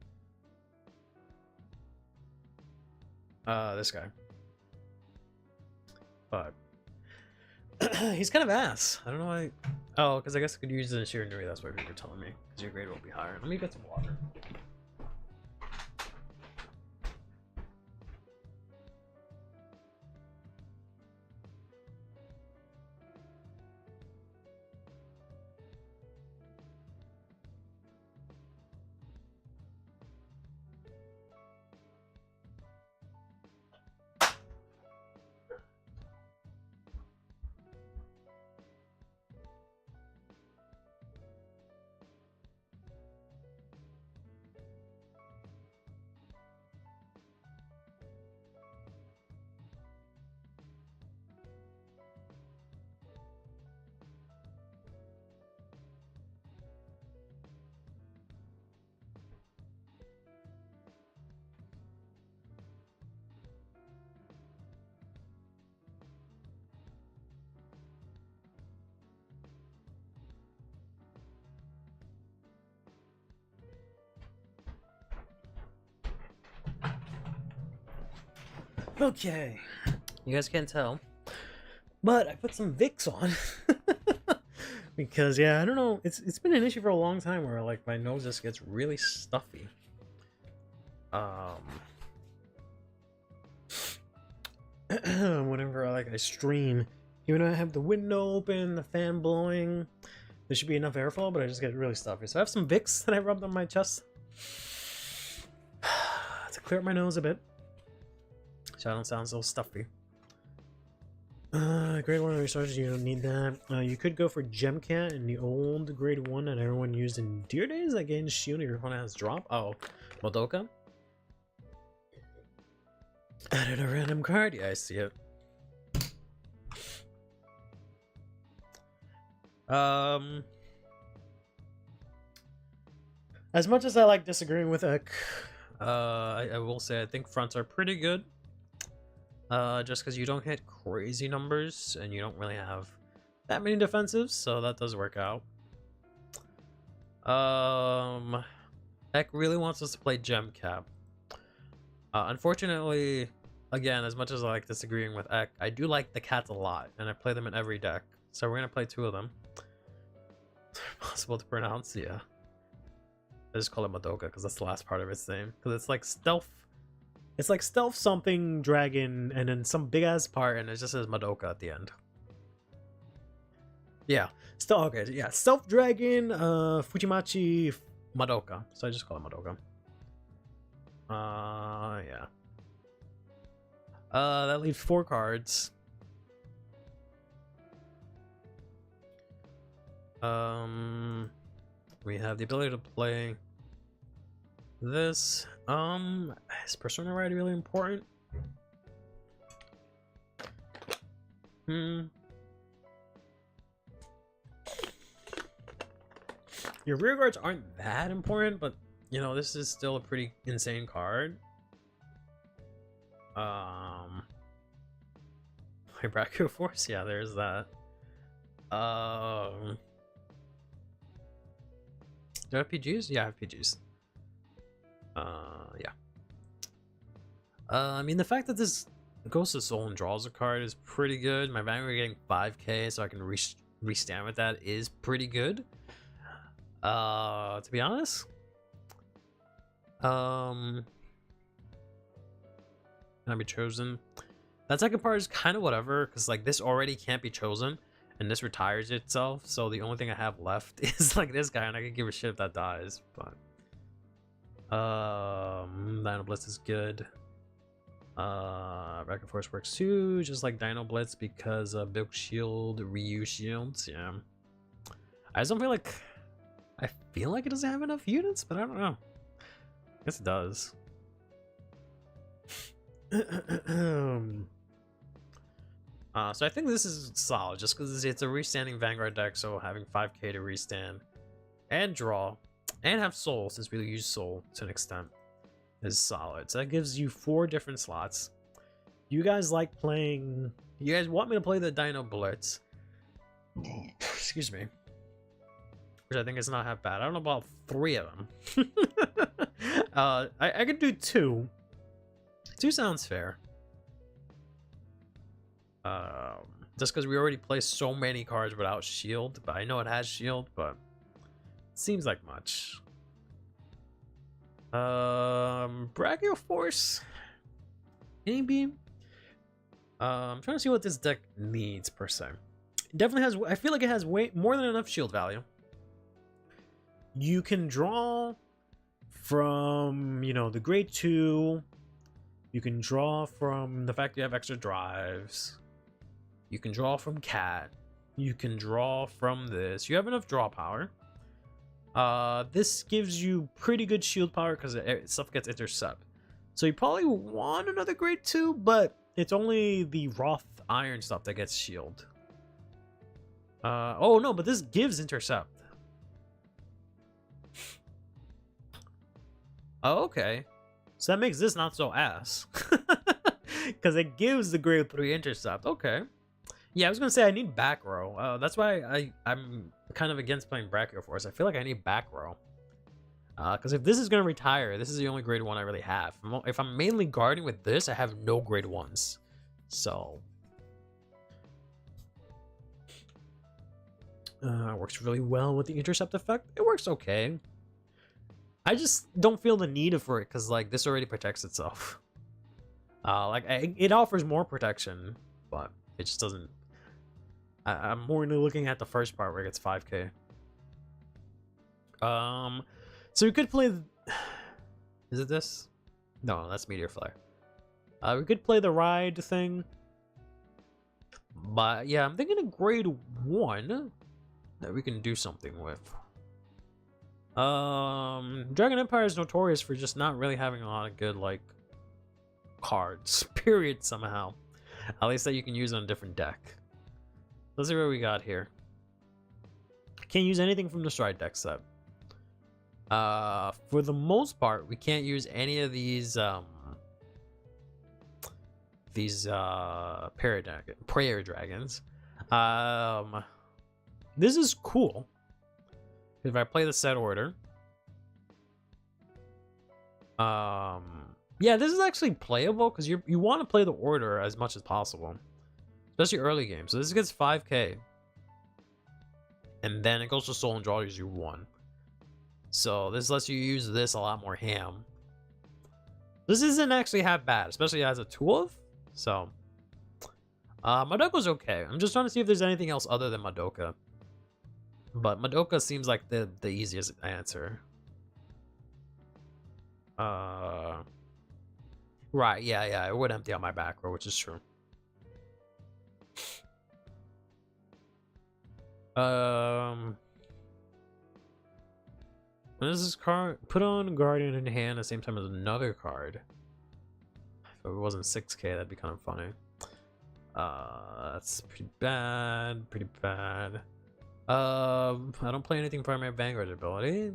This guy. But he's kind of ass. I don't know why. Oh, because I guess I could use the Shiranui. That's why people were telling me. Because your grade will be higher. Let me get some water. Okay, you guys can't tell, but I put some Vicks on because yeah, I don't know. It's been an issue for a long time where like my nose just gets really stuffy. Whenever I stream, even though I have the window open, the fan blowing, there should be enough airflow, but I just get really stuffy. So I have some Vicks that I rubbed on my chest to clear up my nose a bit. So I don't sound so stuffy. Grade 1 resources, you don't need that. You could go for Gemcat in the old grade 1 that everyone used in Deer Days that gains shield if your opponent has drop. Oh, Madoka. Added a random card. Yeah, I see it. As much as I like disagreeing with Ek, I will say I think fronts are pretty good. Just because you don't hit crazy numbers and you don't really have that many defensives, so that does work out. Ek really wants us to play Gem Cap. Unfortunately, again, as much as I like disagreeing with Ek, I do like the cats a lot, and I play them in every deck. So we're gonna play 2 of them. Possible to pronounce, yeah. I just call it Madoka because that's the last part of its name. Because it's like stealth. It's like stealth something dragon and then some big ass part and it just says Madoka at the end. Yeah. Okay, yeah. Stealth dragon, Fujimachi Madoka. So I just call it Madoka. Yeah. That leaves 4 cards. We have the ability to play this. Is Persona Ride really important? Your rear guards aren't that important, but you know, this is still a pretty insane card. Brachio Force, yeah, there's that. Do I have PGs? Yeah, I have PGs. Yeah. I mean, the fact that this Ghost of Soul and draws a card is pretty good. My Vanguard getting 5k, so I can restand with that is pretty good. To be honest, can I be chosen? That second part is kind of whatever, because like this already can't be chosen, and this retires itself. So the only thing I have left is like this guy, and I can give a shit if that dies. But Dino Blitz is good. Racket Force works too, just like Dino Blitz, because Bilk Shield, Ryu Shields. Yeah, I just don't feel like. I feel like it doesn't have enough units, but I don't know. I guess it does. So I think this is solid, just because it's a restanding Vanguard deck, so having 5k to restand and draw and have Soul, since we use Soul to an extent, is solid. So that gives you 4 different slots. You guys like playing... You guys want me to play the Dino Blitz. Excuse me. Which I think is not half bad. I don't know about 3 of them. I could do 2. 2 sounds fair. Just because we already play so many cards without shield, but I know it has shield, but it seems like much. Brachio Force, maybe. I'm trying to see what this deck needs per se. It definitely has. I feel like it has way more than enough shield value. You can draw from, you know, the grade 2. You can draw from the fact you have extra drives. You can draw from Cat. You can draw from this. You have enough draw power. This gives you pretty good shield power because stuff gets intercept. So you probably want another grade 2, but it's only the Roth Iron stuff that gets shield. Oh no, but this gives intercept. Oh, okay. So that makes this not so ass. Because it gives the grade 3 intercept. Okay. Yeah, I was going to say I need back row. That's why I'm kind of against playing Brachio Force. I feel like I need back row. Because if this is going to retire, this is the only grade 1 I really have. If I'm mainly guarding with this, I have no grade 1s. So... works really well with the intercept effect. It works okay. I just don't feel the need for it because like this already protects itself. It offers more protection, but it just doesn't. I'm more into looking at the first part where it gets 5k. So we could play. Is it this? No, that's Meteor Flare. We could play the ride thing, but yeah, I'm thinking a grade 1 that we can do something with. Dragon Empire is notorious for just not really having a lot of good like cards, period, somehow. At least that you can use on a different deck. Let's see what we got here. Can't use anything from the Stride deck set. For the most part, we can't use any of these prayer dragons. This is cool. If I play the set order, yeah, this is actually playable because you want to play the order as much as possible, especially early game. So this gets 5k, and then it goes to Soul and draws you 1. So this lets you use this a lot more ham. This isn't actually half bad, especially as a 2-of. So Madoka's okay. I'm just trying to see if there's anything else other than Madoka. But Madoka seems like the easiest answer. Right, yeah, it would empty out my back row, which is true. When is this card? Put on Guardian in hand at the same time as another card. If it wasn't 6k, that'd be kind of funny. That's pretty bad, pretty bad. I don't play anything for my Vanguard ability.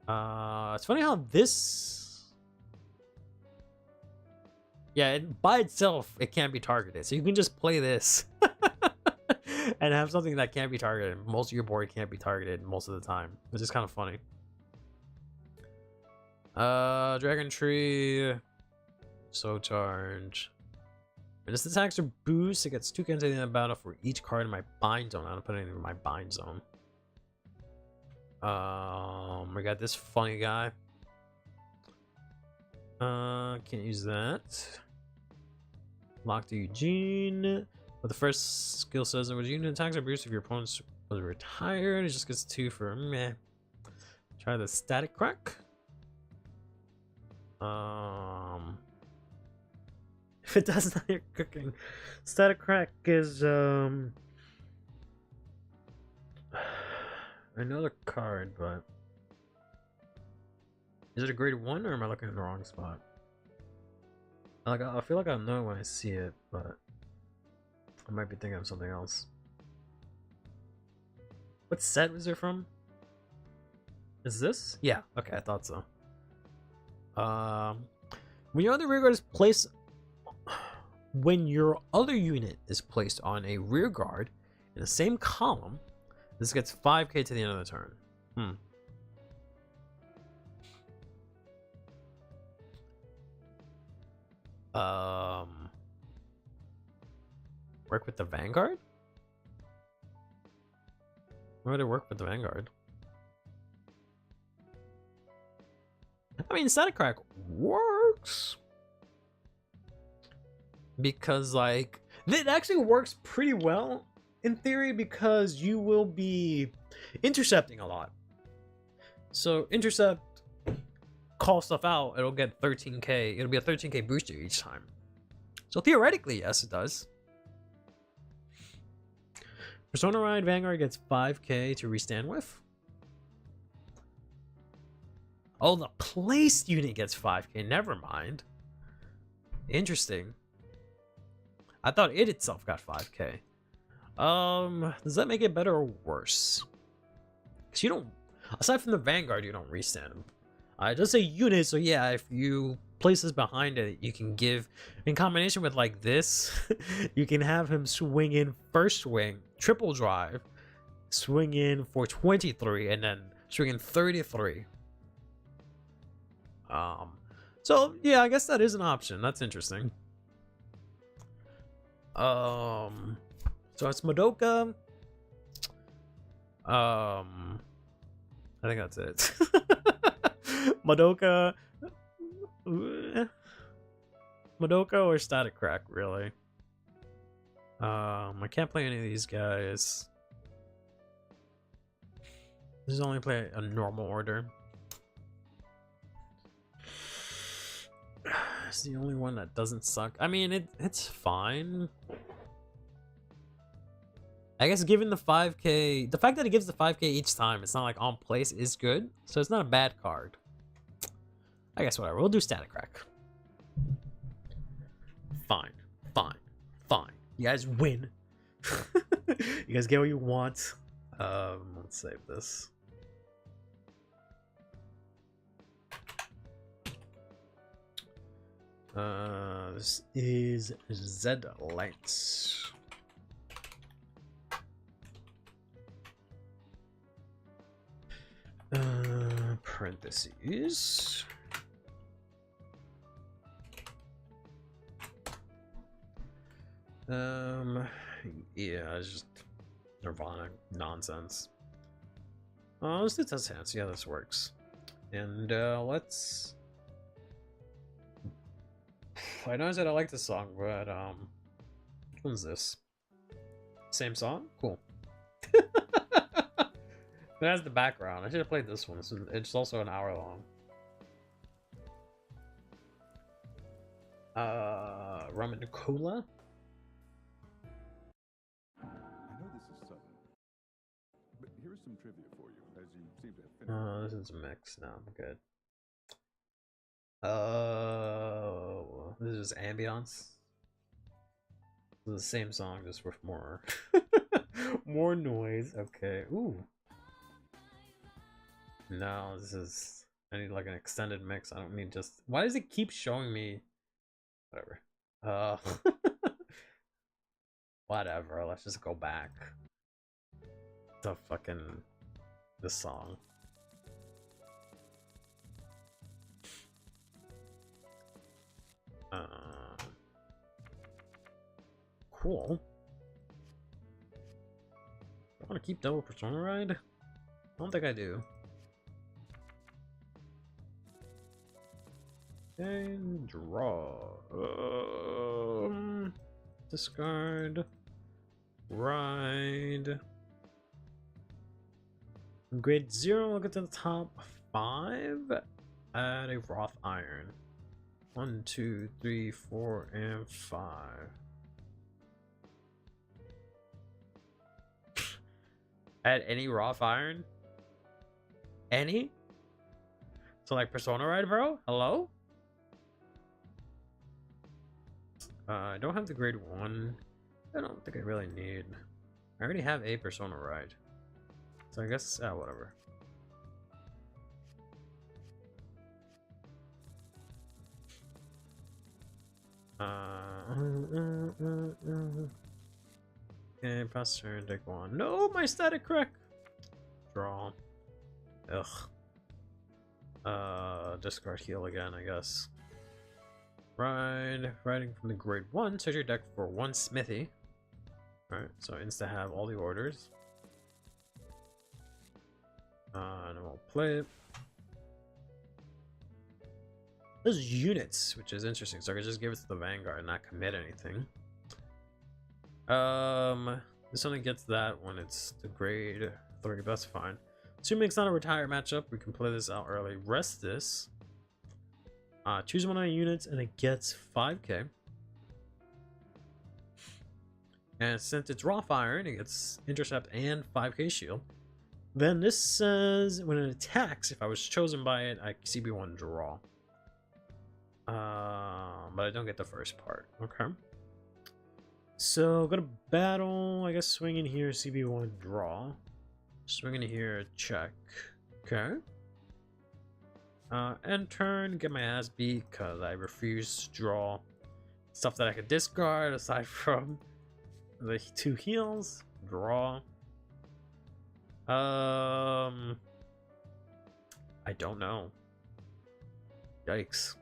It's funny how this... Yeah, by itself, it can't be targeted. So you can just play this and have something that can't be targeted. Most of your board can't be targeted most of the time, which is kind of funny. Dragon Tree. So charge. When this attacks or boosts, it gets 2 can't in the battle for each card in my bind zone. I don't put anything in my bind zone. We got this funny guy. Can't use that. Lock to Eugene. But the first skill says that when Eugene attacks or boosts if your opponent was retired, it just gets 2 for meh. Try the static crack. If it does not, you're cooking. Static crack is another card, but is it a grade 1 or am I looking in the wrong spot? Like, I feel like I know when I see it, but I might be thinking of something else. What set was it from? Is this? Yeah, okay, I thought so. When your other rear guard is placed, when your other unit is placed on a rear guard in the same column, this gets 5k to the end of the turn. Work with the Vanguard? Why would it work with the Vanguard? I mean, static crack works because, like, it actually works pretty well in theory because you will be intercepting a lot. So intercept, call stuff out, it'll get 13k. It'll be a 13k booster each time. So theoretically, yes, it does. SocialMedia gets 5k to restand with. Oh, the placed unit gets 5k. Never mind. Interesting. I thought it itself got 5k. Does that make it better or worse? Because you don't, aside from the Vanguard, you don't restand them. I just say unit, so yeah, if you place this behind it, you can give, in combination with like this, you can have him swing in first swing, triple drive, swing in for 23, and then swing in 33. So yeah, I guess that is an option. That's interesting. So it's Madoka. I think that's it. Madoka or Static Crack, really. I can't play any of these guys. Just only play a normal order. It's the only one that doesn't suck. I mean, it's fine. I guess given the 5k, the fact that it gives the 5k each time, it's not like on place, is good. So it's not a bad card. I guess whatever. We'll do Static Crack. Fine. You guys win. You guys get what you want. Let's save this. This is Zed Lights. Parentheses. Yeah, it's just Nirvana nonsense. Let's do test hands. See how this works. And let's. I know I said I like this song, but which one's this? Same song? Cool. It has the background. I should have played this one. It's also an hour long. Rum and cola. I know this is sudden, but here's some trivia for you, as you seem to have finished. This is a mix. No, I'm good. This is ambiance. This is the same song, just with more, more noise. Okay. Ooh. No, this is. I need like an extended mix. I don't need just. Why does it keep showing me? Whatever. Whatever. Let's just go back. The fucking. This song. Cool. I want to keep double Persona Ride? I don't think I do. And draw. Discard. Ride. Grade 0, look at the top 5. Add a Roth Iron. 1, 2, 3, 4, and 5. Add any Roth Iron? Any? So like Persona Ride, bro? Hello? I don't have the grade 1. I don't think I really need. I already have a Persona Ride. So I guess, whatever. Okay, pass turn, take 1. No, my static crack! Draw. Ugh. Discard heal again, I guess. Riding from the grade 1, search your deck for 1 smithy. Alright, so insta have all the orders. And we'll play it. This is units, which is interesting, so I could just give it to the Vanguard and not commit anything. This only gets that when it's the grade 3, but that's fine. Assuming it's not a retire matchup, we can play this out early. Rest this. Choose one of the units and it gets 5k. And since it's raw iron, it gets intercept and 5k shield. Then this says when it attacks, if I was chosen by it, I CB1 draw. But I don't get the first part. Okay. So go to battle. I guess swing in here, CB1 draw. Swing in here, check. Okay. End turn, get my ass beat because I refuse to draw stuff that I could discard aside from the 2 heals. Draw. I don't know. Yikes.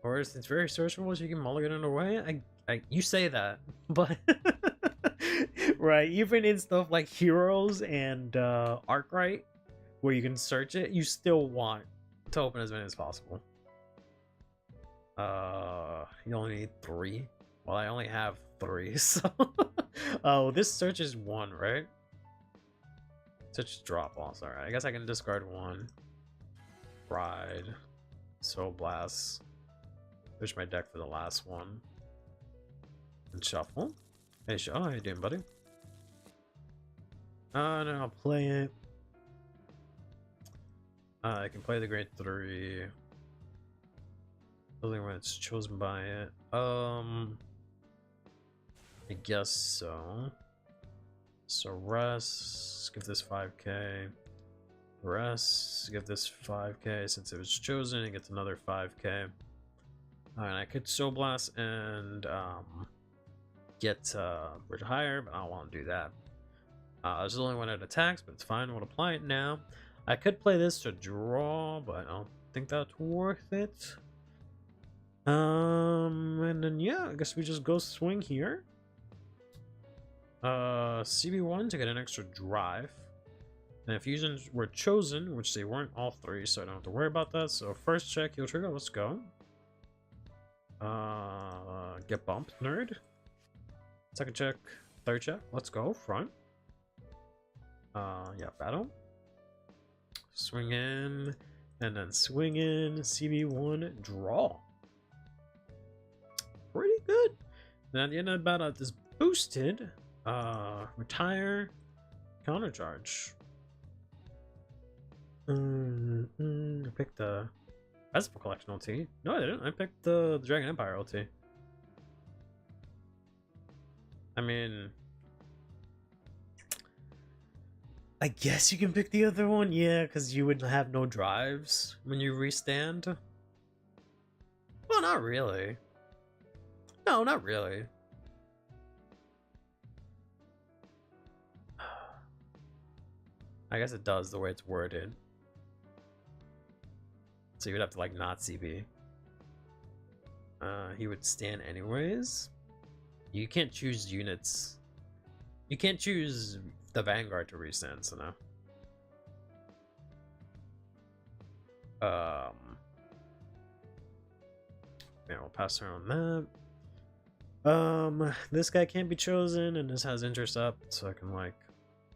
Or it's very searchable, so you can mulligan it away. You say that, but right, even in stuff like Heroes and Arkwright, where you can search it, you still want to open as many as possible. You only need 3. Well, I only have 3, so oh, this search is 1, right? Such drop loss. Alright, I guess I can discard 1. Ride. Soul Blast. Push my deck for the last one. And shuffle. Hey, how you doing, buddy? And I'll play it. I can play the grade 3. Only when it's chosen by it. I guess so. So rest, give this 5k. Rest, give this 5k. Since it was chosen, it gets another 5k. And I could Soul Blast and get Bridge higher, but I don't want to do that. This is only when it attacks, but it's fine. We'll apply it now. I could play this to draw, but I don't think that's worth it. And then yeah, I guess we just go swing here. CB1 to get an extra drive. And if fusions were chosen, which they weren't all 3, so I don't have to worry about that. So first check, heal trigger, let's go. Get bumped, nerd. Second check, third check, let's go, front. Yeah, battle. Swing in, and then swing in, CB1, draw. good. And at the end of the battle, this boosted. Retire, countercharge. I picked the Festival Collection LT. No, I didn't. I picked the Dragon Empire LT. I mean, I guess you can pick the other one, yeah, because you would have no drives when you restand. Well, not really. No, not really. I guess it does the way it's worded. So you would have to like not CB. He would stand anyways. You can't choose units. You can't choose the Vanguard to restand, so no. Yeah, we'll pass around that. This guy can't be chosen, and this has intercept, so I can like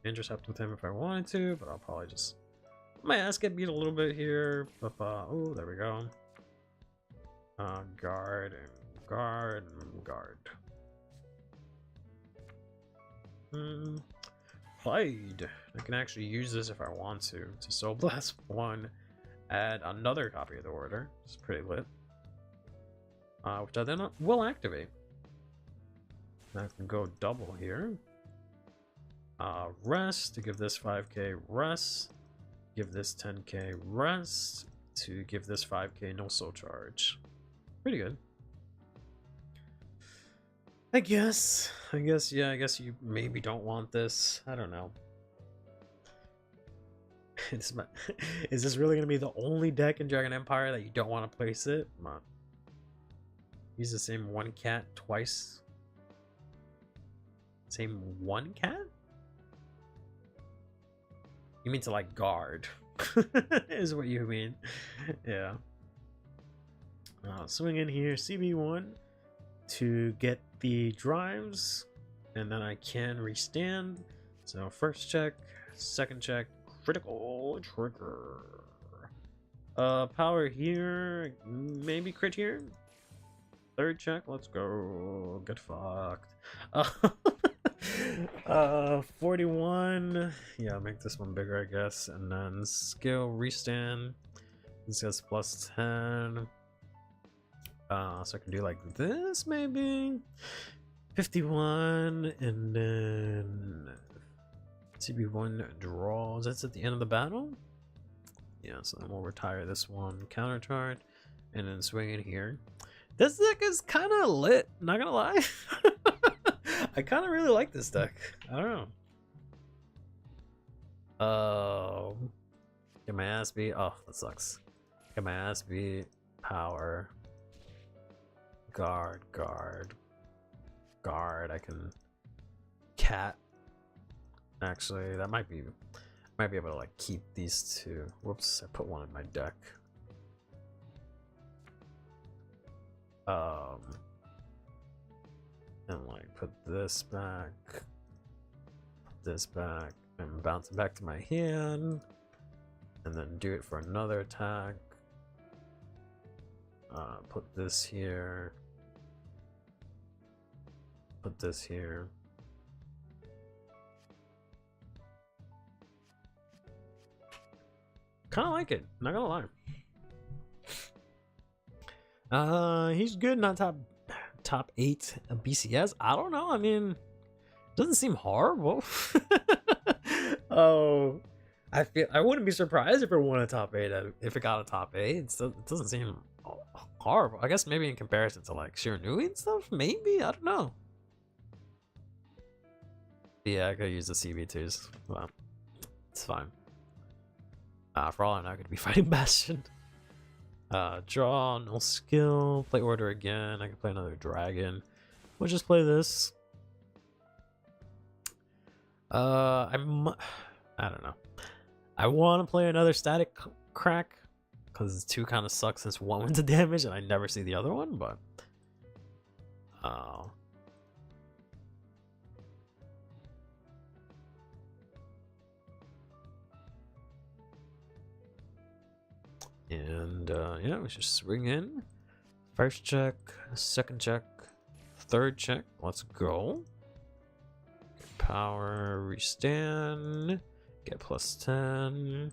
intercept with him if I wanted to, but I'll probably just my ass get beat a little bit here. Oh, there we go. Guard and guard and guard. Played. I can actually use this if I want to Soul Blast 1, add another copy of the order. It's pretty lit. Which I then will activate. I can go double here. Rest to give this 5k rest. Give this 10k rest to give this 5k no soul charge. Pretty good. I guess, yeah, I guess you maybe don't want this. I don't know. Is this really going to be the only deck in Dragon Empire that you don't want to place it? Come on. Use the same one cat twice. Same one cat? You mean to like guard? Is what you mean. Yeah. Swing in here, CB1 to get the drives, and then I can restand. So first check, second check, critical trigger. Power here, maybe crit here. Third check, let's go. Get fucked. 41. Yeah, make this one bigger, I guess. And then skill restand. This gets plus 10. So I can do like this, maybe. 51, and then CB1 draws. That's at the end of the battle. Yeah, so then we'll retire this one, countercharge, and then swing in here. This deck is kind of lit, not gonna lie. I kind of really like this deck. I don't know. Can my ass be? Oh, that sucks. Can my ass be? Power. Guard, guard, guard. I can cat. Actually, that might be able to like keep these two. Whoops, I put one in my deck. And like put this back, and bounce it back to my hand, and then do it for another attack. Put this here. Put this here. Kind of like it, not gonna lie. He's good, not top 8 BCS. I don't know. I mean, doesn't seem horrible. Oh, I wouldn't be surprised if it won a top 8. If it got a top 8, it doesn't seem horrible. I guess maybe in comparison to like Shiranui and stuff, maybe, I don't know. Yeah, I could use the CB2s. Well, it's fine. For all I know, I could be fighting Bastion. Draw, no skill, play order again. I can play another dragon. We'll just play this. I don't know. I want to play another static crack because 2 kind of sucks since 1 went to damage and I never see the other one, but and yeah, we just swing in. First check, second check, third check. Let's go. Power, restand. Get plus 10.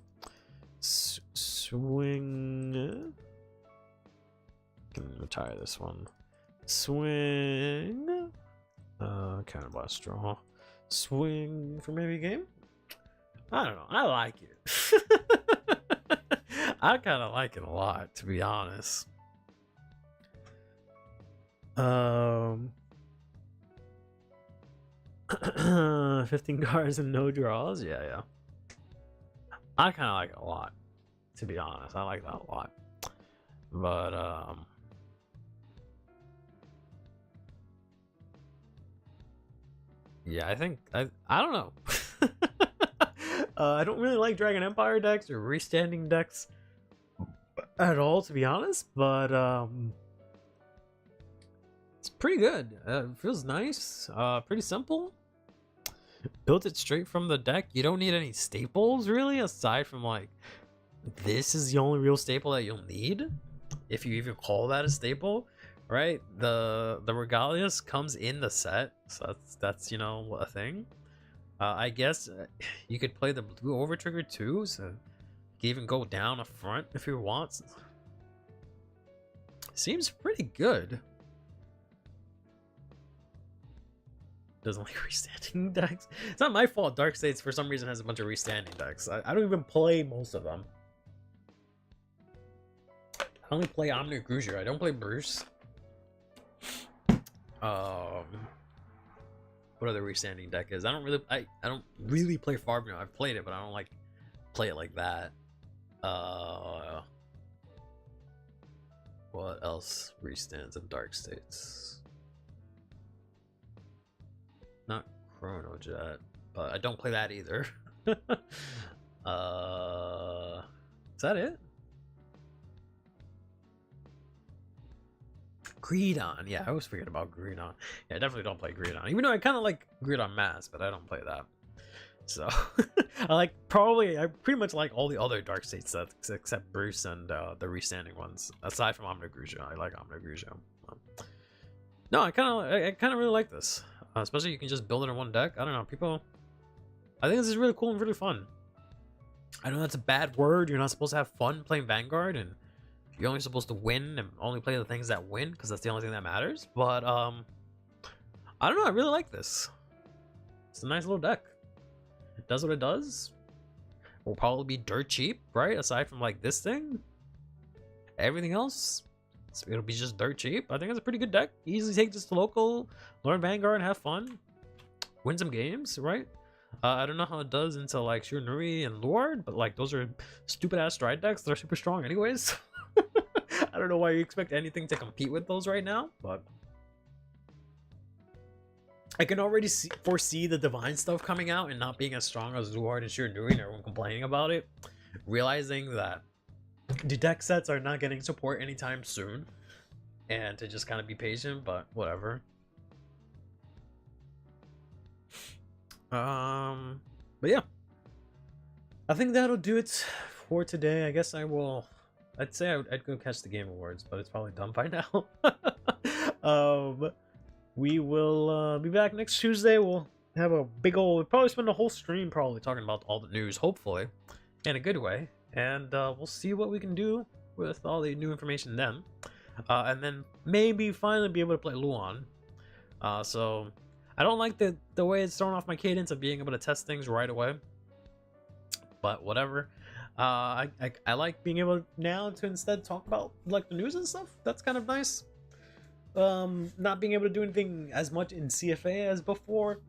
Swing. Can retire this one. Swing. Counterblast draw. Swing for maybe game? I don't know. I like it. I kind of like it a lot, to be honest. 15 cards and no draws. Yeah. I kind of like it a lot, to be honest. I like that a lot. But yeah, I think I don't know. I don't really like Dragon Empire decks or restanding decks at all, to be honest. But it's pretty good. It feels nice. Pretty simple. Built it straight from the deck. You don't need any staples really, aside from like this is the only real staple that you'll need, if you even call that a staple, right? The Regalius comes in the set, so that's you know a thing. I guess you could play the blue overtrigger too, so you can even go down a front if you want. Seems pretty good. Doesn't like restanding decks. It's not my fault. Dark States for some reason has a bunch of restanding decks. I don't even play most of them. I only play Omni Cruiser. I don't play Bruce. What other restanding deck is? I don't really play Farbino. I've played it, but I don't like play it like that. What else restands in Dark States? Not Chrono Jet, but I don't play that either. Is that it? Greedon, yeah, I always forget about Greedon. Yeah, I definitely don't play Greedon, even though I kind of like Greedon Mass, but I don't play that. So I pretty much like all the other Dark State sets except Bruce and the restanding ones. Aside from Omni Cruiser, I like Omni Cruiser. No, I kind of really like this, especially you can just build it in one deck. I don't know, people. I think this is really cool and really fun. I know that's a bad word. You're not supposed to have fun playing Vanguard, and you're only supposed to win and only play the things that win because that's the only thing that matters. But I don't know. I really like this. It's a nice little deck. It does what it does. Will probably be dirt cheap, right? Aside from like this thing, everything else, it'll be just dirt cheap. I think it's a pretty good deck. Easily take this to local, learn Vanguard, and have fun, win some games, right? I don't know how it does into like Shiranui and Lord, but like those are stupid ass stride decks that are super strong anyways. I don't know why you expect anything to compete with those right now, but I can already foresee the divine stuff coming out and not being as strong as Lord and Shiranui and everyone complaining about it, realizing that the deck sets are not getting support anytime soon, and to just kind of be patient, but whatever. But yeah, I think that'll do it for today. I guess I'd say I'd go catch the Game Awards, but it's probably done by now. We will be back next Tuesday. We'll have a we'll probably spend the whole stream probably talking about all the news, hopefully, in a good way. And we'll see what we can do with all the new information then. And then maybe finally be able to play Leuhan. So I don't like the way it's thrown off my cadence of being able to test things right away. But whatever. I like being able now to instead talk about like the news and stuff. That's kind of nice. Not being able to do anything as much in CFA as before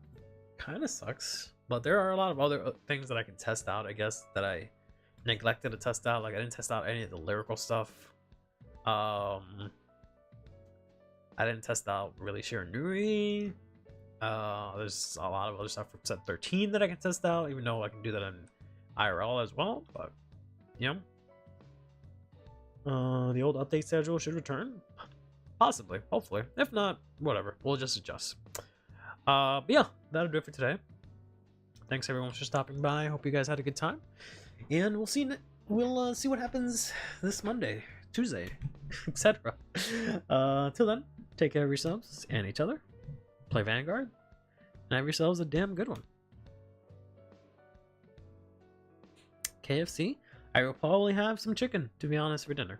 kind of sucks. But there are a lot of other things that I can test out, I guess, that I neglected to test out. Like I didn't test out any of the lyrical stuff. I didn't test out really Shiranui. There's a lot of other stuff from set 13 that I can test out, even though I can do that in IRL as well. But yeah, the old update schedule should return, possibly, hopefully. If not, whatever, we'll just adjust. But yeah, that'll do it for today. Thanks everyone for stopping by. Hope you guys had a good time, and we'll see what happens this Monday, Tuesday, etc. Till then, take care of yourselves and each other. Play Vanguard. And have yourselves a damn good one. KFC? I will probably have some chicken, to be honest, for dinner.